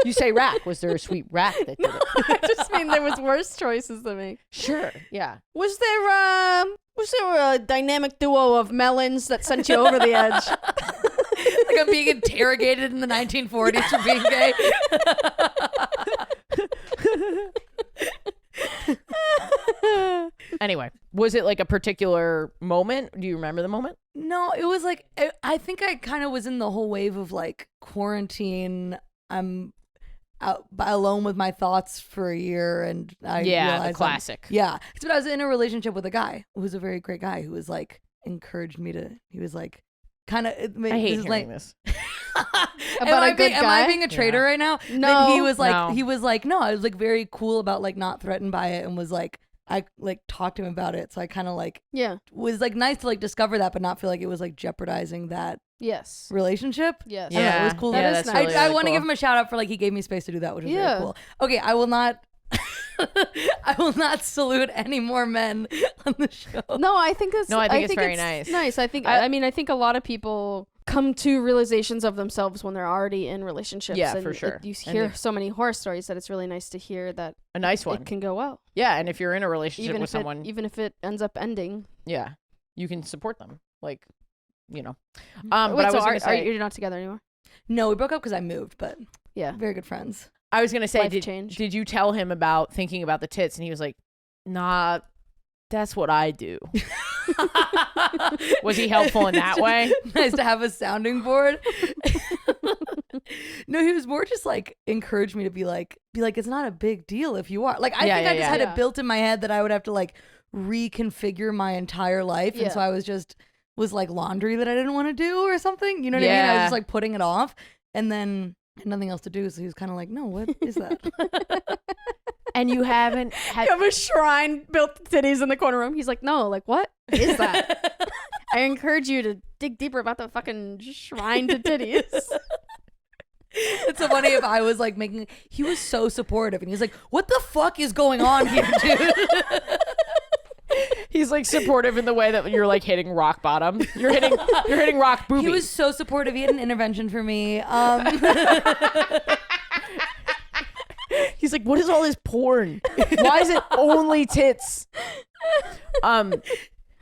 You say rack. Was there a sweet rack that did it? I just mean there was worse choices to make. Sure. Yeah. Was there a dynamic duo of melons that sent you over the edge? Like I'm being interrogated in the 1940s for being gay. Anyway, was it like a particular moment? Do you remember the moment? No, it was like, I think I kind of was in the whole wave of like quarantine. I'm out alone with my thoughts for a year, and I realized the classic. Yeah, but I was in a relationship with a guy who was a very great guy who was like encouraged me to. He was like, kind of. I hate hearing this. About a good am guy? I being a traitor right now? No. And he was like, No. no. I was like very cool about like not threatened by it, and was like, I like talked to him about it, so I kind of like Yeah. was like nice to like discover that, but not feel like it was like jeopardizing that Yes. relationship. Yes. I don't know, it was cool. That Yeah, is that's nice. really, I really want to cool. give him a shout out for like he gave me space to do that, which was Yeah. very cool. Okay, I will not. I will not salute any more men on the show. No, I think that's. No, I think it's very nice. Nice. I think. I mean, I think a lot of people come to realizations of themselves when they're already in relationships. Yeah, and for sure. You And hear if- so many horror stories that it's really nice to hear that A nice one. it can go well, Yeah, and if you're in a relationship with someone, even if it ends up ending. yeah, you can support them. Like, you know. Wait, But I was so gonna say, you're not together anymore? No, we broke up because I moved, but Yeah. very good friends. I was gonna say, Life change. did you tell him about thinking about the tits? And he was like, nah, that's what I do. Was he helpful in that way? Nice to have a sounding board. No, he was more just like encouraged me to be like it's not a big deal if you are. Like I think I just had it built in my head that I would have to like reconfigure my entire life, and so I was like laundry that I didn't want to do or something. You know what I mean? I was just like putting it off, and then had nothing else to do. So he was kind of like, "No, what is that?" And you haven't had. You have a shrine built titties in the corner room. He's like, no, like what is that? I encourage you to dig deeper about the fucking shrine to titties. It's so funny if I was like making. He was so supportive, and he's like, "What the fuck is going on here, dude?" He's like supportive in the way that you're like hitting rock bottom. You're hitting rock booby. He was so supportive. He had an intervention for me. He's like, what is all this porn? Why is it only tits?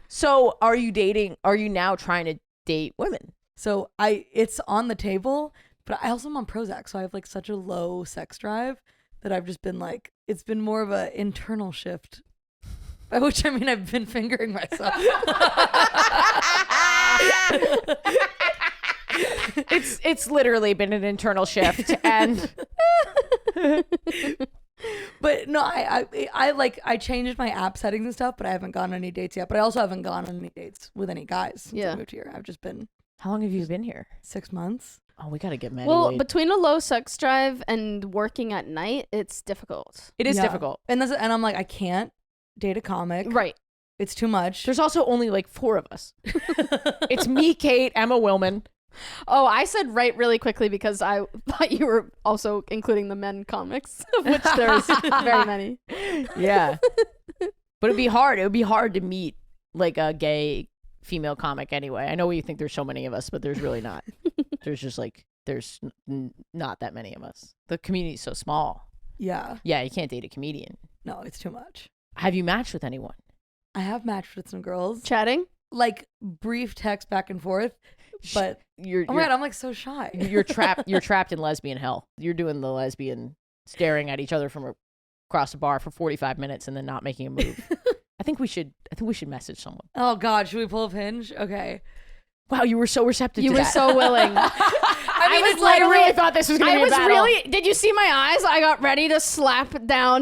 So are you dating? Are you now trying to date women? So it's on the table, but I also am on Prozac, so I have like such a low sex drive that I've just been like, it's been more of an internal shift. By which I mean I've been fingering myself. It's literally been an internal shift, and But no, I changed my app settings and stuff, but I haven't gone on any dates yet. But I also haven't gone on any dates with any guys since I moved here. I've just been how long have you been here? 6 months. Oh, we gotta get Maddie. Well, laid. between a low sex drive and working at night, it's difficult. It is Yeah. difficult. And I'm like, I can't date a comic. Right. It's too much. There's also only like 4 of us. It's me, Kate, Emma Willman. Oh, I said right really quickly because I thought you were also including the men comics, of which there's very many. Yeah. But it'd be hard. It would be hard to meet like a gay female comic anyway. I know you think there's so many of us, but there's really not. There's just like not that many of us. The community's so small. Yeah. Yeah, you can't date a comedian. No, it's too much. Have you matched with anyone? I have matched with some girls. Chatting? Like brief text back and forth, but You're oh my God, I'm like so shy. you're trapped in lesbian hell. You're doing the lesbian staring at each other from across the bar for 45 minutes and then not making a move. I think we should message someone. Oh God, should we pull up Hinge? Okay. Wow, you were so receptive You to were that. so willing. I really thought this was going to be a battle. Did you see my eyes? I got ready to slap it down.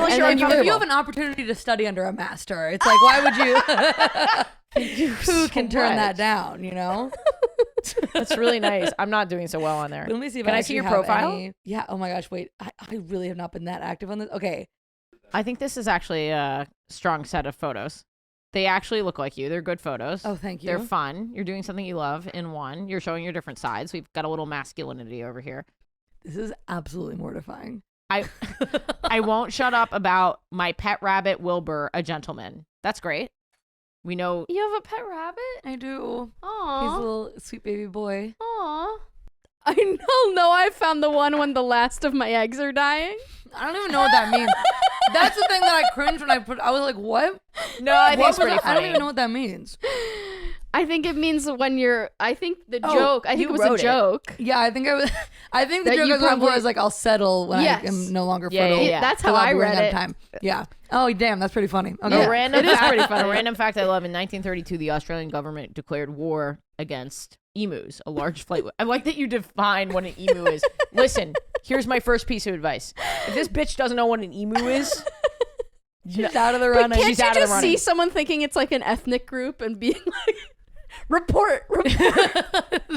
Unless And you're then if uncomfortable. you have an opportunity to study under a master, it's like, why would you? Who can turn that down, you know? That's really nice. I'm not doing so well on there. Let me see if Can I see actually your have profile? any- Yeah. Oh my gosh, wait. I really have not been that active on this. Okay. I think this is actually a strong set of photos. They actually look like you. They're good photos. Oh, thank you. They're fun. You're doing something you love in one. You're showing your different sides. We've got a little masculinity over here. This is absolutely mortifying. I won't shut up about my pet rabbit Wilbur, a gentleman. That's great. We know. You have a pet rabbit? I do. He's a Aww. little sweet baby boy. Aww. I know I found the one when the last of my eggs are dying. I don't even know what that means. That's the thing that I cringed when I was like, what? No, I think What it's was pretty that? I funny. don't even know what that means. I think it means when you're. I think the Oh, joke. I think you it was wrote a it. joke. Yeah, I think the That joke you I was going for probably- is like, I'll settle when Yes. I am no longer Yeah, fertile. yeah, yeah. That's 'cause how I'll I be running read out it. of time. Yeah. Oh, damn, that's pretty funny. Okay. A random It is fact, pretty funny. A random fact I love: in 1932, the Australian government declared war against emus, a large flight. I like that you define what an emu is. Listen, here's my first piece of advice: if this bitch doesn't know what an emu is, She's out of the But running. can't She's you out of the just running. see someone thinking it's like an ethnic group and being like, report.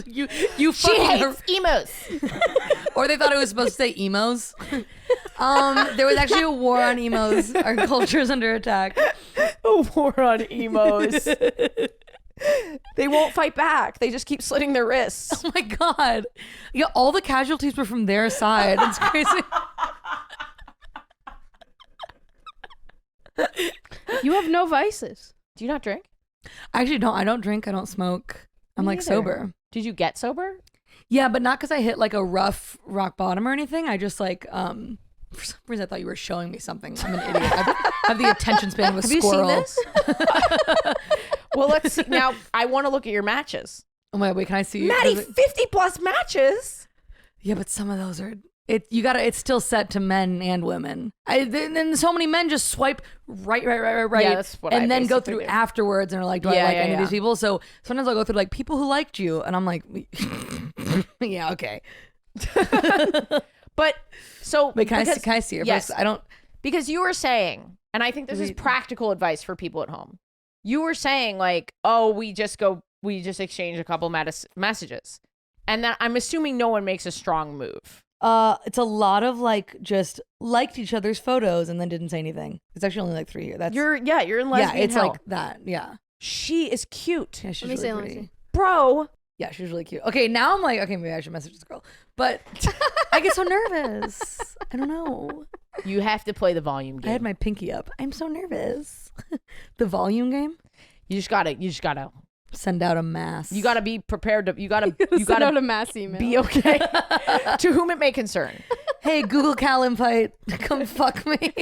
you she fucking hates emus. or they thought it was supposed to say emos. There was actually a war on emos. Our culture is under attack. A war on emos. They won't fight back. They just keep slitting their wrists. Oh my God. Yeah, all the casualties were from their side. It's crazy. You have no vices. Do you not drink? I actually don't. I don't drink. I don't smoke. I'm Me like neither. sober. Did you get sober? Yeah, but not because I hit like a rough rock bottom or anything. I just like for some reason I thought you were showing me something. I'm an idiot. I have the attention span of a Have squirrel. you seen this? Well, let's see. Now, I want to look at your matches. Oh my, wait, can I see? Maddie, Does it- 50 plus matches. Yeah, but some of those are it's still set to men and women. Then so many men just swipe right, Yeah, that's what I and then go basically through do. afterwards and are like, do I Yeah, like yeah, any of yeah. these people? So sometimes I'll go through like people who liked you, and I'm like, yeah, okay. But so Wait, can because, I see her? Yes. First? I don't. Because you were saying, and I think this is Wait. practical advice for people at home. You were saying like, oh, we just exchange a couple messages, and then I'm assuming no one makes a strong move. It's a lot of like just liked each other's photos and then didn't say anything. It's actually only like 3 here. That's You're in lesbian it's hell. like that. Yeah, She is cute, yeah. She's Let me really see, let me pretty. see. bro. Yeah, she's really cute. Okay, now I'm like, okay, maybe I should message this girl, but I get so nervous. I don't know. You have to play the volume game. I had my pinky up. I'm so nervous. The volume game. You just gotta Send out a mass. You gotta be prepared to. You gotta Send out a mass email. be okay. To whom it may concern. Hey, Google Cal invite. Come fuck me.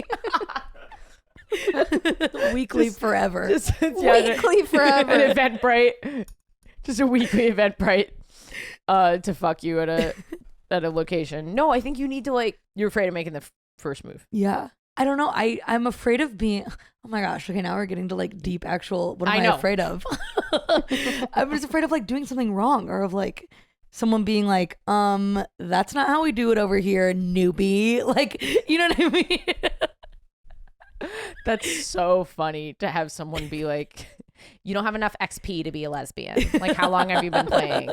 Weekly forever. Weekly forever. An Eventbrite. Just a weekly Eventbrite. To fuck you at a location. No, I think you need to like. You're afraid of making the first move. Yeah. I don't know. I'm afraid of being. Oh my gosh. Okay, now we're getting to like deep actual. What am I I know. afraid of? I'm just afraid of like doing something wrong or of like someone being like, that's not how we do it over here, newbie. Like, you know what I mean? That's so funny to have someone be like, you don't have enough XP to be a lesbian. Like, how long have you been playing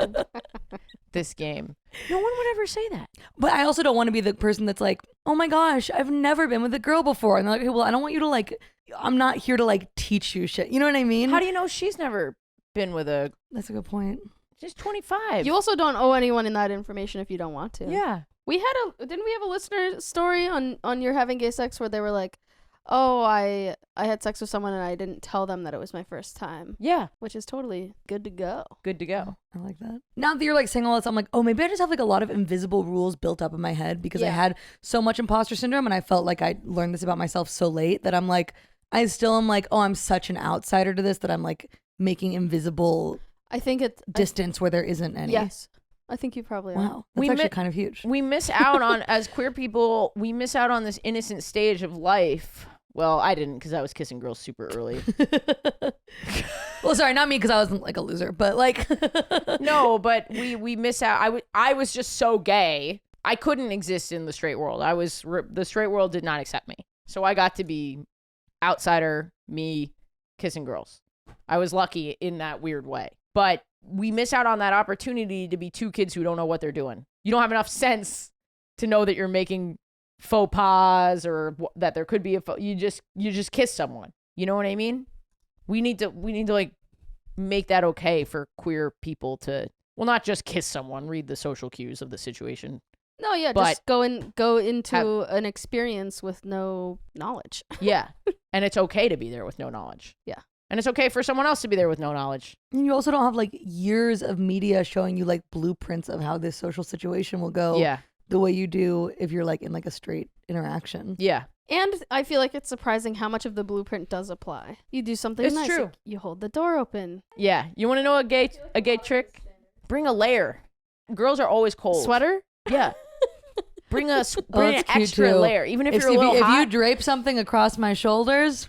this game? No one would ever say that. But I also don't want to be the person that's like, oh my gosh, I've never been with a girl before. And they're like, okay, well, I don't want you to like, I'm not here to like teach you shit. You know what I mean? How do you know she's never been with a? That's a good point. She's 25. You also don't owe anyone in that information if you don't want to. Yeah. Didn't we have a listener story on your having gay sex where they were like, oh, I had sex with someone and I didn't tell them that it was my first time, Yeah. which is totally good to go. Good to go. I like that. Now that you're like saying all this, I'm like, oh, maybe I just have like a lot of invisible rules built up in my head because I Yeah. had so much imposter syndrome and I felt like I learned this about myself so late that I'm like, I still am like, oh, I'm such an outsider to this that I'm like making invisible I think it's distance where there isn't any. Yes, I think you probably are. Wow. That's We actually mi- kind of huge. We miss out on, as queer people, we miss out on this innocent stage of life. Well, I didn't because I was kissing girls super early. Well, sorry, not me because I wasn't like a loser, but like. No, but we miss out. I was just so gay. I couldn't exist in the straight world. The straight world did not accept me. So I got to be outsider, me kissing girls. I was lucky in that weird way. But we miss out on that opportunity to be two kids who don't know what they're doing. You don't have enough sense to know that you're making faux pas or that there could be you just kiss someone. You know what I mean? We need to like make that okay for queer people to, well, not just kiss someone, read the social cues of the situation. No, yeah, But just go into an experience with no knowledge. Yeah. And it's okay to be there with no knowledge. Yeah. And it's okay for someone else to be there with no knowledge. And you also don't have like years of media showing you like blueprints of how this social situation will go. Yeah. The way you do if you're like in like a straight interaction. Yeah. And I feel like it's surprising how much of the blueprint does apply. You do something It's nice. true. Like you hold the door open. Yeah. You want to know a gay trick? Bring a layer. Girls are always cold. Sweater? Yeah. Bring an that's cute extra too. layer, even if If you're a little you hot. drape something across my shoulders,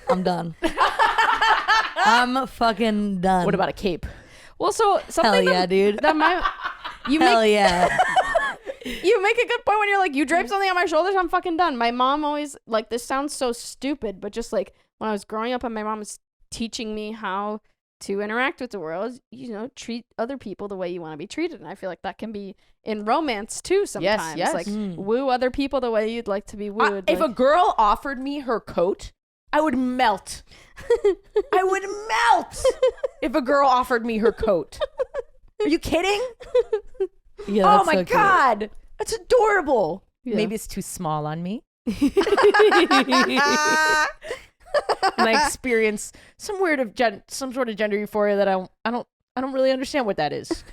I'm done. I'm fucking done. What about a cape? Well, so Hell something yeah, dude. that might you Hell make yeah. you make a good point when you're like, you drape something on my shoulders, I'm fucking done. My mom always, like, this sounds so stupid, but just like when I was growing up and my mom was teaching me how to interact with the world, you know, treat other people the way you want to be treated. And I feel like that can be in romance too sometimes. yes. Like Mm. woo other people the way you'd like to be wooed. If a like, girl offered me her coat, I would melt. I would melt if a girl offered me her coat. Are you kidding? Yeah, Oh that's my so cute. God. That's adorable. Yeah. Maybe it's too small on me. And I experience some weird of some sort of gender euphoria that I don't really understand what that is.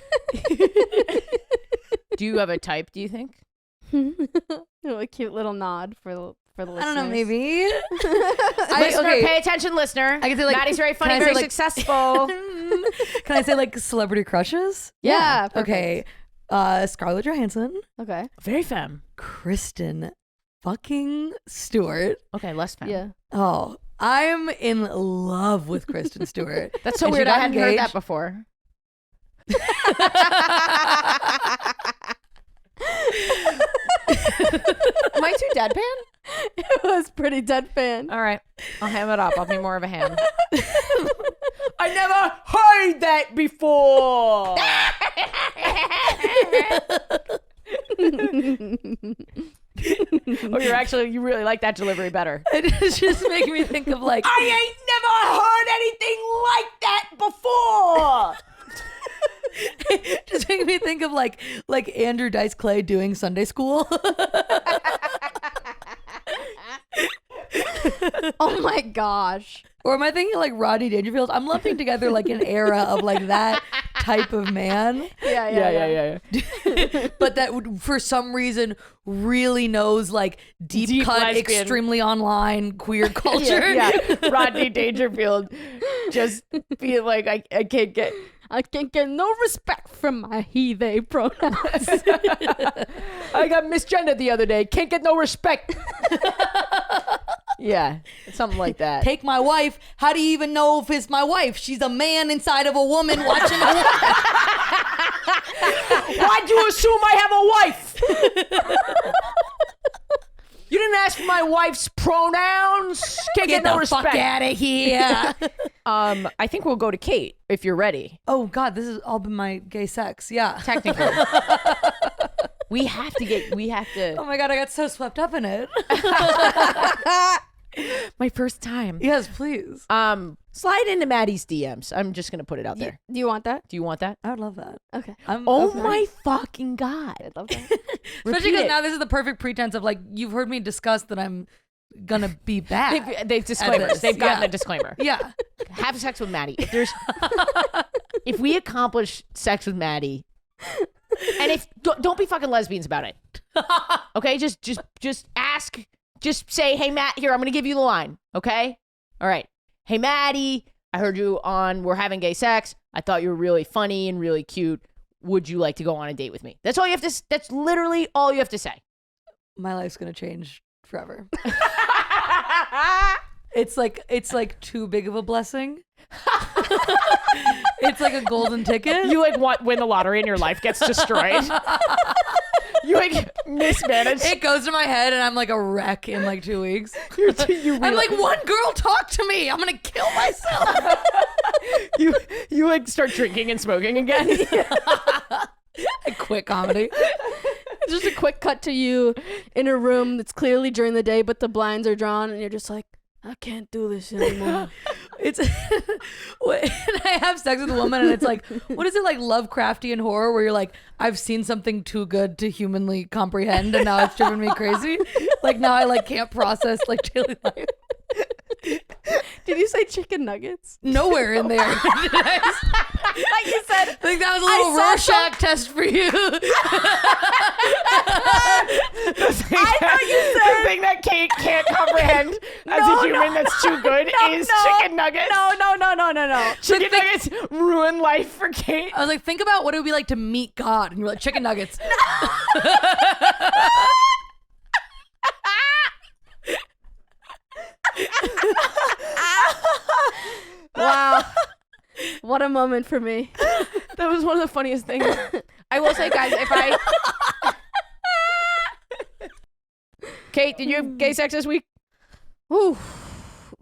Do you have a type, do you think? a cute little nod for the listeners. I don't know, maybe. Listener, pay attention, listener. I can say, like, Maddie's very funny, can I say, very like- successful. Can I say like celebrity crushes? Yeah. Perfect. Okay. Scarlett Johansson, Okay. Very femme. Kristen fucking Stewart. Okay, less femme. Yeah. Oh, I'm in love with Kristen Stewart. That's so And she weird. I got hadn't heard that engaged. before. Am I too deadpan? It was pretty deadpan. All right. I'll ham it up. I'll be more of a ham. I never heard that before. Oh, you really like that delivery better. It's just making me think of like I ain't never heard anything like that before. just making me think of like Andrew Dice Clay doing Sunday school. Oh my gosh. Or am I thinking like Rodney Dangerfield? I'm lumping together like an era of like that type of man, Yeah. but that would for some reason really knows like deep cut, lesbian. extremely online queer culture. Yeah. Rodney Dangerfield just feel like I can't get. I can't get no respect from my he, they pronouns. I got misgendered the other day. Can't get no respect. Yeah, something like that. Take my wife. How do you even know if it's my wife? She's a man inside of a woman watching a woman. Why'd you assume I have a wife? You didn't ask for my wife's pronouns. Can't get no the respect. fuck out of here. I think we'll go to Kate if you're ready. Oh God, this has all been my gay sex. Yeah. Technically, we have to. Oh my God, I got so swept up in it. My first time. Yes, please. Slide into Maddie's DMs. I'm just gonna put it out there. Do you want that? Do you want that? I would love that. Okay. Oh okay. my fucking God. I'd love that. Especially Repeat because it. now this is the perfect pretense of like you've heard me discuss that I'm gonna be bad. They've disclaimers. this, They've gotten yeah. a disclaimer. Yeah. Have sex with Maddie. If we accomplish sex with Maddie, and don't be fucking lesbians about it. Okay, just ask. Just say, hey Matt, here I'm gonna give you the line. Okay, all right. Hey Maddie, I heard you on We're Having Gay Sex. I thought you were really funny and really cute. Would you like to go on a date with me? That's all you have to. That's literally all you have to say. My life's gonna change forever. It's like too big of a blessing. It's like a golden ticket. You win the lottery and your life gets destroyed. You mismanage. It goes to my head and I'm like a wreck in like 2 weeks. I'm like, one girl talk to me. I'm gonna kill myself. you start drinking and smoking again. I quit comedy. Just a quick cut to you in a room that's clearly during the day, but the blinds are drawn, and you're just like, I can't do this anymore. It's when I have sex with a woman and it's like, what is it, like Lovecraftian horror where you're like, I've seen something too good to humanly comprehend and now it's driven me crazy. Like now I like can't process like daily life. Did you say chicken nuggets? Nowhere in there. Like you said. I think that was a little Rorschach test for you. I thought you said the thing that Kate can't comprehend as a human that's too good is chicken nuggets. No. Chicken nuggets ruin life for Kate. I was like, think about what it would be like to meet God. And you're like, chicken nuggets. Wow. What a moment for me. That was one of the funniest things. I will say, guys, Kate, did you have gay sex this week? Ooh.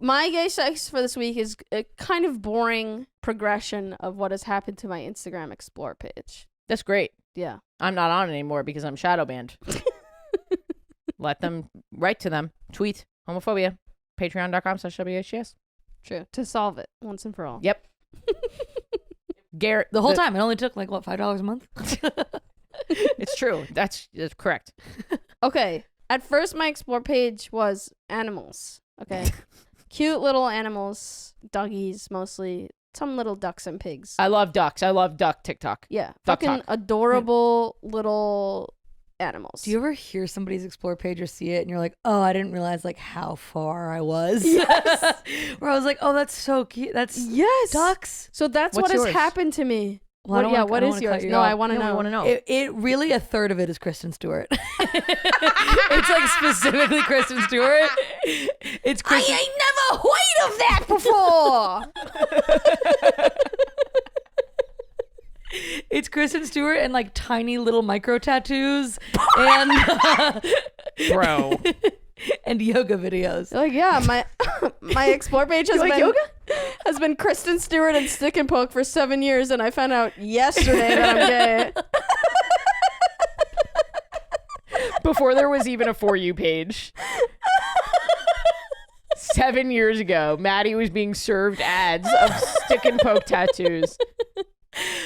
My gay sex for this week is a kind of boring progression of what has happened to my Instagram Explore page. That's great. Yeah. I'm not on it anymore because I'm shadow banned. Let them write to them. Tweet homophobia. Patreon.com/WHGS. True. To solve it once and for all. Yep. Garrett. The whole time. It only took like, what, $5 a month? It's true. That's correct. Okay. At first, my Explore page was animals. Okay. Cute little animals. Doggies, mostly. Some little ducks and pigs. I love ducks. I love duck TikTok. Yeah. Duck Fucking talk. adorable little animals. Do you ever hear somebody's Explore page or see it and you're like, oh, I didn't realize like how far I was? Yes. Where I was like, oh, that's so cute. That's Yes. ducks. So that's What's what yours? has happened to me. Well, I don't wanna- what I don't is wanna yours? cut you No, off. I want to know. We want to know. It really, a third of it is Kristen Stewart. It's like specifically Kristen Stewart. It's Kristen. I ain't never heard of that before. It's Kristen Stewart and like tiny little micro tattoos and Bro. and yoga videos. Like, yeah, my Explore page has You like been yoga? has been Kristen Stewart and Stick and Poke for 7 years, and I found out yesterday that I'm gay. Before there was even a For You page. 7 years ago, Maddie was being served ads of stick and poke tattoos.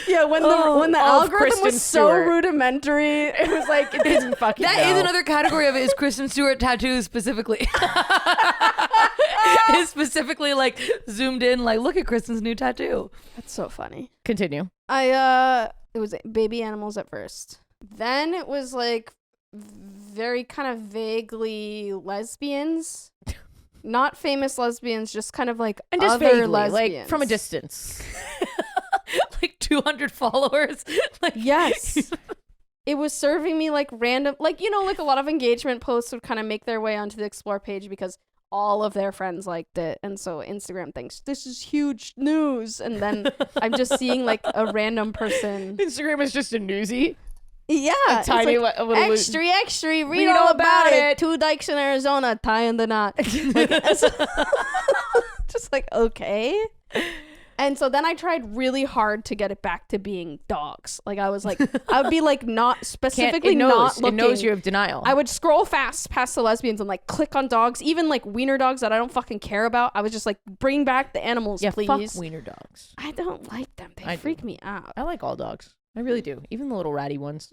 Yeah, when the of algorithm Kristen was so Stewart. rudimentary, it was like it didn't fucking That know. is another category of it, is Kristen Stewart tattoos specifically. Is specifically like zoomed in, like, look at Kristen's new tattoo. That's so funny. Continue. It was baby animals at first. Then it was like very kind of vaguely lesbians. Not famous lesbians, just kind of like And just other vaguely, lesbians. like from a distance. Like 200 followers. Like, Yes. It was serving me like random, like, you know, like a lot of engagement posts would kind of make their way onto the Explore page because all of their friends liked it. And so Instagram thinks this is huge news. And then I'm just seeing like a random person. Instagram is just a newsie. Yeah. A it's tiny like, a little extra, read all about it. 2 dykes in Arizona tying the knot. Like, just like, okay. And so then I tried really hard to get it back to being dogs. Like I was like, I would be like not specifically not looking. It knows you have denial. I would scroll fast past the lesbians and like click on dogs, even like wiener dogs that I don't fucking care about. I was just like, bring back the animals, yeah, please. fuck wiener dogs. I don't like them. They I freak do. me out. I like all dogs. I really do. Even the little ratty ones.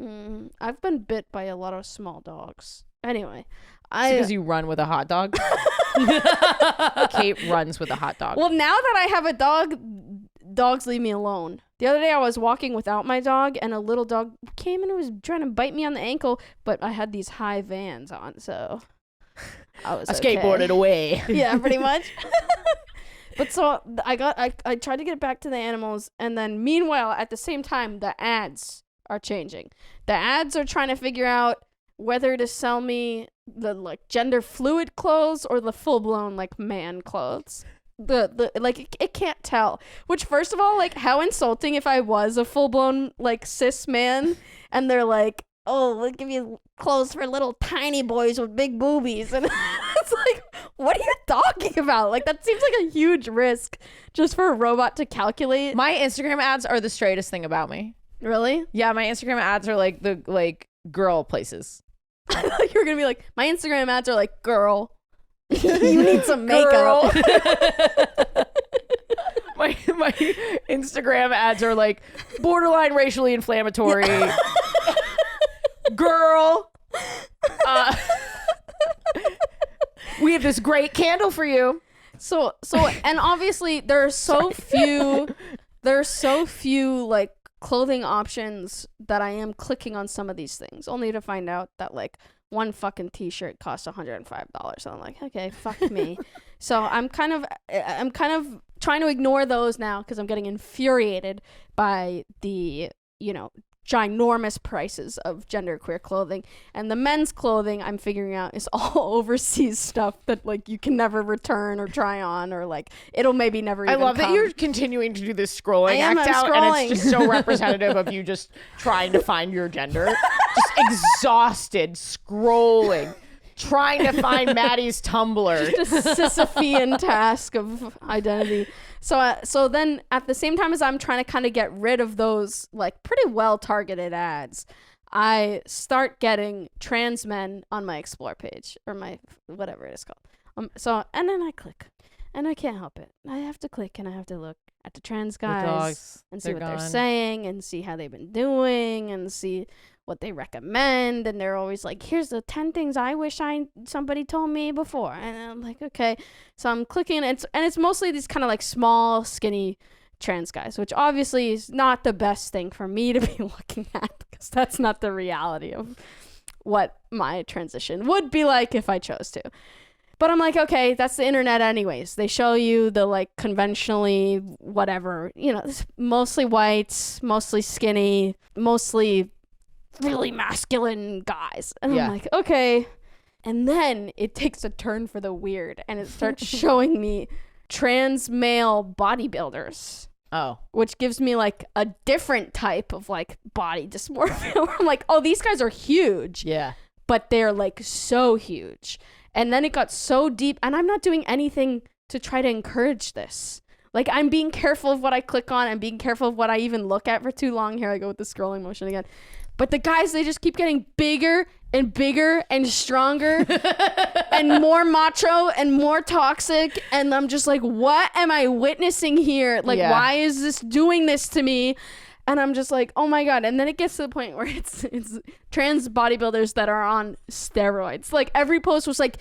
I've been bit by a lot of small dogs. Anyway, Because you run with a hot dog. Kate runs with a hot dog. Well, now that I have a dog, dogs leave me alone. The other day I was walking without my dog, and a little dog came and was trying to bite me on the ankle, but I had these high Vans on, so I was skateboarded away. Yeah, pretty much. But so I tried to get back to the animals, and then meanwhile, at the same time, the ads are changing. The ads are trying to figure out whether to sell me the like gender fluid clothes or the full blown like man clothes. The like it can't tell. Which, first of all, like, how insulting if I was a full blown like cis man and they're like, oh, we'll give you clothes for little tiny boys with big boobies, and it's like, what are you talking about? Like, that seems like a huge risk just for a robot to calculate. My Instagram ads are the straightest thing about me. Really? Yeah, my Instagram ads are like the like girl places. I thought you were gonna be like, my Instagram ads are like, girl, you need some makeup. my Instagram ads are like borderline racially inflammatory. Girl, we have this great candle for you. So, and obviously there are so few like clothing options that I am clicking on some of these things, only to find out that like one fucking t-shirt costs $105. So I'm like, okay, fuck me. So I'm kind of trying to ignore those now because I'm getting infuriated by the, ginormous prices of genderqueer clothing. And the men's clothing I'm figuring out is all overseas stuff that like you can never return or try on, or like it'll maybe never even I love come. that you're continuing to do this scrolling I'm act out, scrolling. and it's just so representative of you just trying to find your gender. Just exhausted, scrolling, trying to find Maddie's Tumblr. Just a Sisyphean task of identity. So then at the same time as I'm trying to kind of get rid of those like pretty well targeted ads, I start getting trans men on my explore page, or my whatever it is called. And then I click, and I can't help it. I have to click and I have to look at the trans guys and see what they're saying and see how they've been doing and see what they recommend. And they're always like, here's the 10 things I wish somebody told me before. And I'm like, okay. So I'm clicking, and it's mostly these kind of like small, skinny trans guys, which obviously is not the best thing for me to be looking at, because that's not the reality of what my transition would be like if I chose to. But I'm like, okay, that's the internet anyways. They show you the like conventionally whatever, it's mostly whites, mostly skinny, mostly really masculine guys. And I'm like, okay. And then it takes a turn for the weird, and it starts showing me trans male bodybuilders. Oh. Which gives me like a different type of like body dysmorphia where I'm like, oh, these guys are huge. Yeah. But they're like so huge. And then it got so deep, and I'm not doing anything to try to encourage this. Like, I'm being careful of what I click on. I'm being careful of what I even look at for too long. Here I go with the scrolling motion again. But the guys, they just keep getting bigger and bigger and stronger and more macho and more toxic. And I'm just like, what am I witnessing here? Like, why is this doing this to me? And I'm just like, oh my God. And then it gets to the point where it's trans bodybuilders that are on steroids. Like, every post was like,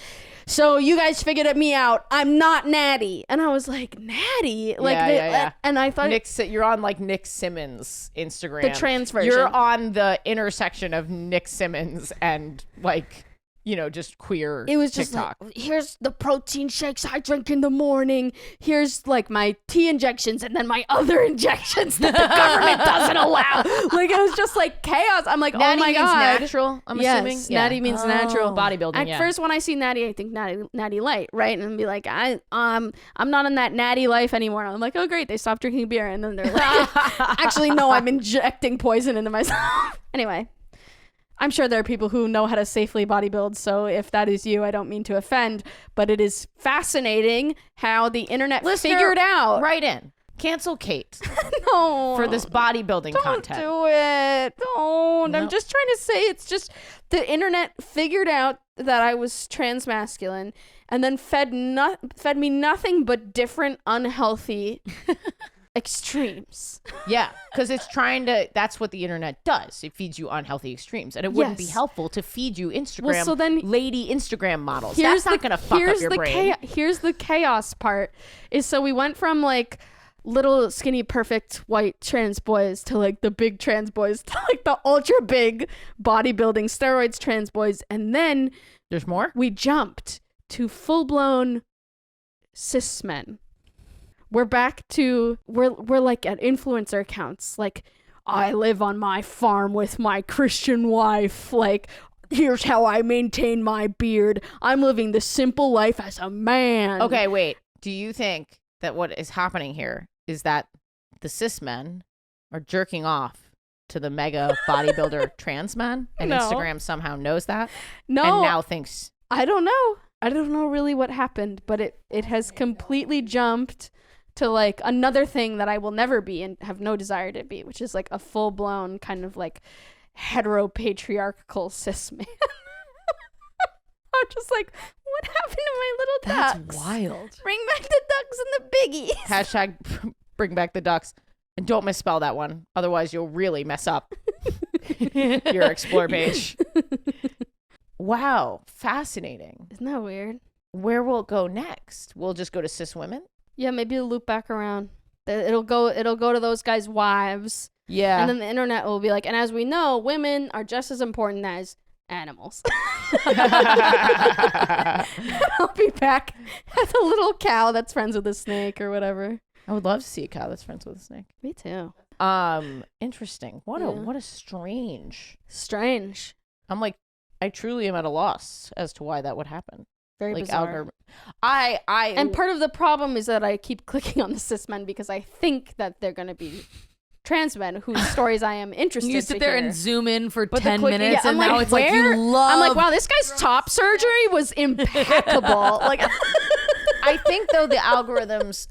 so you guys figured me out. I'm not Natty. And I was like, Natty? Like, and I thought you're on like Nick Simmons' Instagram. The trans version. You're on the intersection of Nick Simmons and like, just queer it was just TikTok. Like, here's the protein shakes I drink in the morning. Here's like my tea injections, and then my other injections that the government doesn't allow. Like, it was just like chaos. I'm like, Natty oh my means God. Natural, I'm yes, assuming. Natty means natural. Bodybuilding, At first, when I see Natty, I think Natty Light, right? And be like, I'm not in that Natty life anymore. And I'm like, oh great, they stopped drinking beer. And then they're like, actually, no, I'm injecting poison into myself. Anyway. I'm sure there are people who know how to safely bodybuild, so if that is you, I don't mean to offend, but it is fascinating how the internet figured out. Right in. Cancel Kate. No. For this bodybuilding content. Don't do it. Don't. Nope. I'm just trying to say, it's just the internet figured out that I was trans masculine and then fed me nothing but different unhealthy extremes. Yeah, because it's trying to. That's what the internet does. It feeds you unhealthy extremes, and it wouldn't be Yes. helpful to feed you Instagram. Well, so then lady Instagram models. That's not gonna fuck up your brain. Here's the chaos part. Is so we went from like little skinny perfect white trans boys to like the big trans boys to like the ultra big bodybuilding steroids trans boys, and then There's more. we jumped to full blown cis men. We're back to we're like at influencer accounts, like I live on my farm with my Christian wife, like here's how I maintain my beard. I'm living the simple life as a man. Okay, wait. Do you think that what is happening here is that the cis men are jerking off to the mega bodybuilder trans men, and No. Instagram somehow knows that No, and now thinks I don't know. I don't know really what happened, but it has completely jumped to like another thing that I will never be and have no desire to be, which is like a full blown kind of like heteropatriarchal cis man. I'm just like, what happened to my little ducks? That's wild. Bring back the ducks and the biggies. hashtag bring back the ducks, and don't misspell that one, otherwise you'll really mess up your explore page. Wow, fascinating. Isn't that weird? Where will it go next? We'll just go to cis women. Yeah, maybe it'll loop back around. It'll go to those guys' wives. Yeah. And then the internet will be like, and as we know, women are just as important as animals. I'll be back as a little cow that's friends with a snake or whatever. I would love to see a cow that's friends with a snake. Me too. Interesting. Yeah. What a strange. Strange. I'm like, I truly am at a loss as to why that would happen. Very Like bizarre. algorithm. I And part of the problem is that I keep clicking on the cis men because I think that they're going to be trans men whose stories I am interested in. You sit there and zoom in for But the 10 quick- minutes, yeah, and I'm now like, it's like where? you love. I'm like, wow, this guy's top surgery was impeccable. Like, I think though the algorithms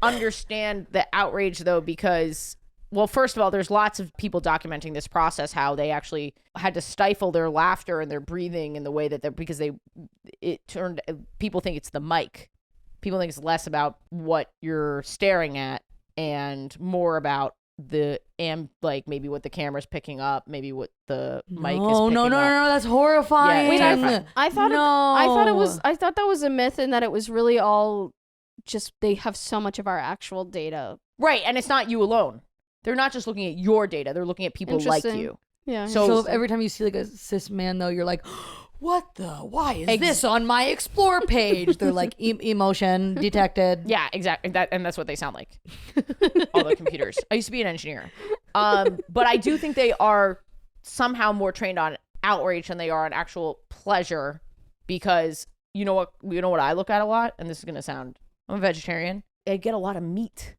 understand the outrage though, because well, first of all, there's lots of people documenting this process, how they actually had to stifle their laughter and their breathing in the way that they're, because people think it's the mic. People think it's less about what you're staring at and more about like maybe what the camera's picking up, maybe what the mic is picking up. No, that's horrifying. Yeah, wait, terrifying. I thought that was a myth, and that it was really all just they have so much of our actual data. Right, and it's not you alone. They're not just looking at your data, they're looking at people like Interesting. you. Yeah. So So every time you see like a cis man, though, you're like, why is this on my explore page? They're like, emotion detected. Yeah, exactly. That's what they sound like. All the computers. I used to be an engineer. But I do think they are somehow more trained on outrage than they are on actual pleasure, because you know what I look at a lot, and this is gonna sound, I'm a vegetarian. I get a lot of meat.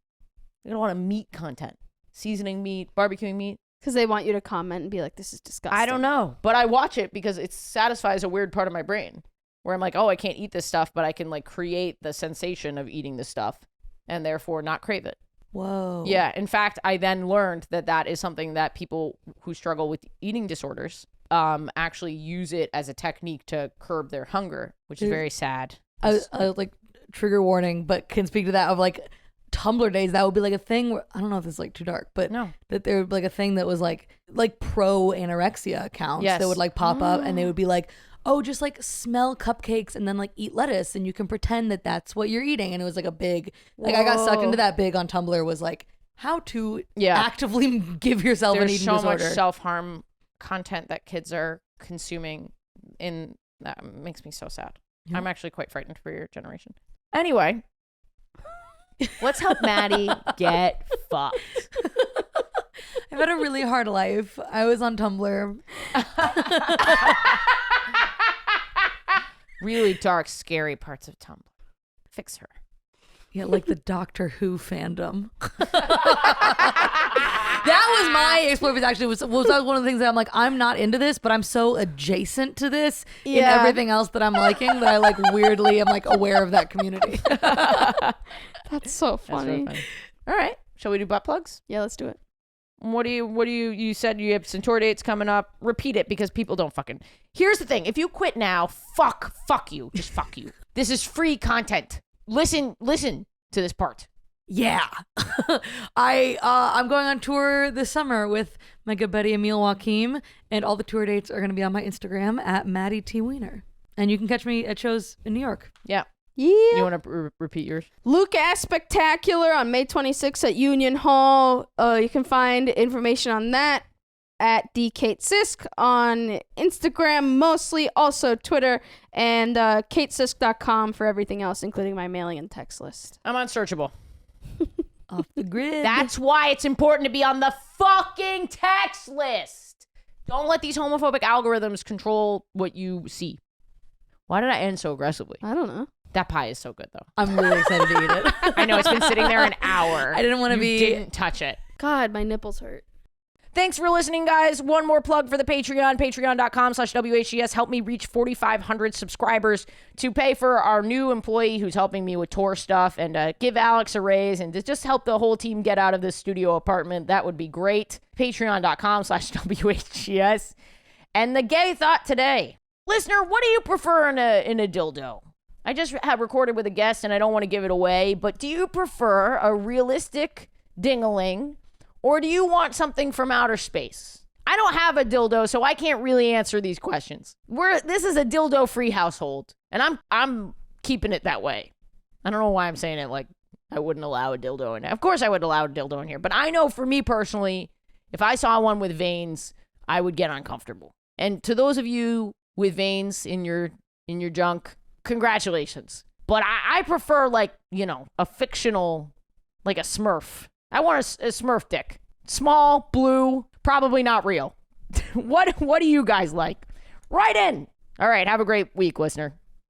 I get a lot of meat content. Seasoning meat, barbecuing meat. Because they want you to comment and be like, this is disgusting. I don't know, but I watch it because it satisfies a weird part of my brain where I'm like, oh, I can't eat this stuff, but I can like create the sensation of eating this stuff and therefore not crave it. Whoa. Yeah. In fact, I then learned that is something that people who struggle with eating disorders actually use it as a technique to curb their hunger, which is very sad. I like, trigger warning, but can speak to that of like Tumblr days. That would be like a thing where, I don't know if this is like too dark, but No. that there would be like a thing that was like pro anorexia accounts Yes. that would like pop up, and they would be like, oh, just like smell cupcakes and then like eat lettuce, and you can pretend that that's what you're eating. And it was like a big, like I got sucked into that big on Tumblr, was like how to actively give yourself an There's eating so disorder. much self-harm content that kids are consuming, in that makes me so sad. Yeah. I'm actually quite frightened for your generation. Anyway, let's help Maddie get fucked. I've had a really hard life. I was on Tumblr. Really dark, scary parts of Tumblr. Fix her. Yeah, like the Doctor Who fandom. That was my explore. Actually, was one of the things that I'm like, I'm not into this, but I'm so adjacent to this in everything else that I'm liking that I like weirdly am like aware of that community. That's so That's funny. really funny. All right, shall we do butt plugs? Yeah, let's do it. What do you said you have Centaur dates coming up. Repeat it because people don't fucking. Here's the thing. If you quit now, fuck you. Just fuck you. This is free content. Listen to this part. Yeah. I'm going on tour this summer with my good buddy Emil Joachim, and all the tour dates are going to be on my Instagram at Maddie T. Wiener. And you can catch me at shows in New York. Yeah. Yeah. You want to repeat yours? Luke Ass Spectacular on May 26th at Union Hall. You can find information on that at DKateSisk on Instagram mostly, also Twitter, and katesisk.com for everything else, including my mailing and text list. I'm unsearchable. Off the grid. That's why it's important to be on the fucking text list. Don't let these homophobic algorithms control what you see. Why did I end so aggressively? I don't know. That pie is so good, though. I'm really excited to eat it. I know, it's been sitting there an hour. I didn't want to You be... didn't touch it. God, my nipples hurt. Thanks for listening, guys. One more plug for the Patreon, patreon.com/WHGS. Help me reach 4,500 subscribers to pay for our new employee who's helping me with tour stuff, and give Alex a raise and to just help the whole team get out of this studio apartment. That would be great. Patreon.com/WHGS. And the gay thought today. Listener, what do you prefer in a dildo? I just have recorded with a guest and I don't want to give it away, but do you prefer a realistic ding-a-ling, or do you want something from outer space? I don't have a dildo, so I can't really answer these questions. This is a dildo-free household, and I'm keeping it that way. I don't know why I'm saying it like I wouldn't allow a dildo in here. Of course I would allow a dildo in here, but I know for me personally, if I saw one with veins, I would get uncomfortable. And to those of you with veins in your junk, congratulations. But I prefer, like, a fictional, like a Smurf. I want a Smurf dick. Small, blue, probably not real. What do you guys like? Write in. All right, have a great week, listener.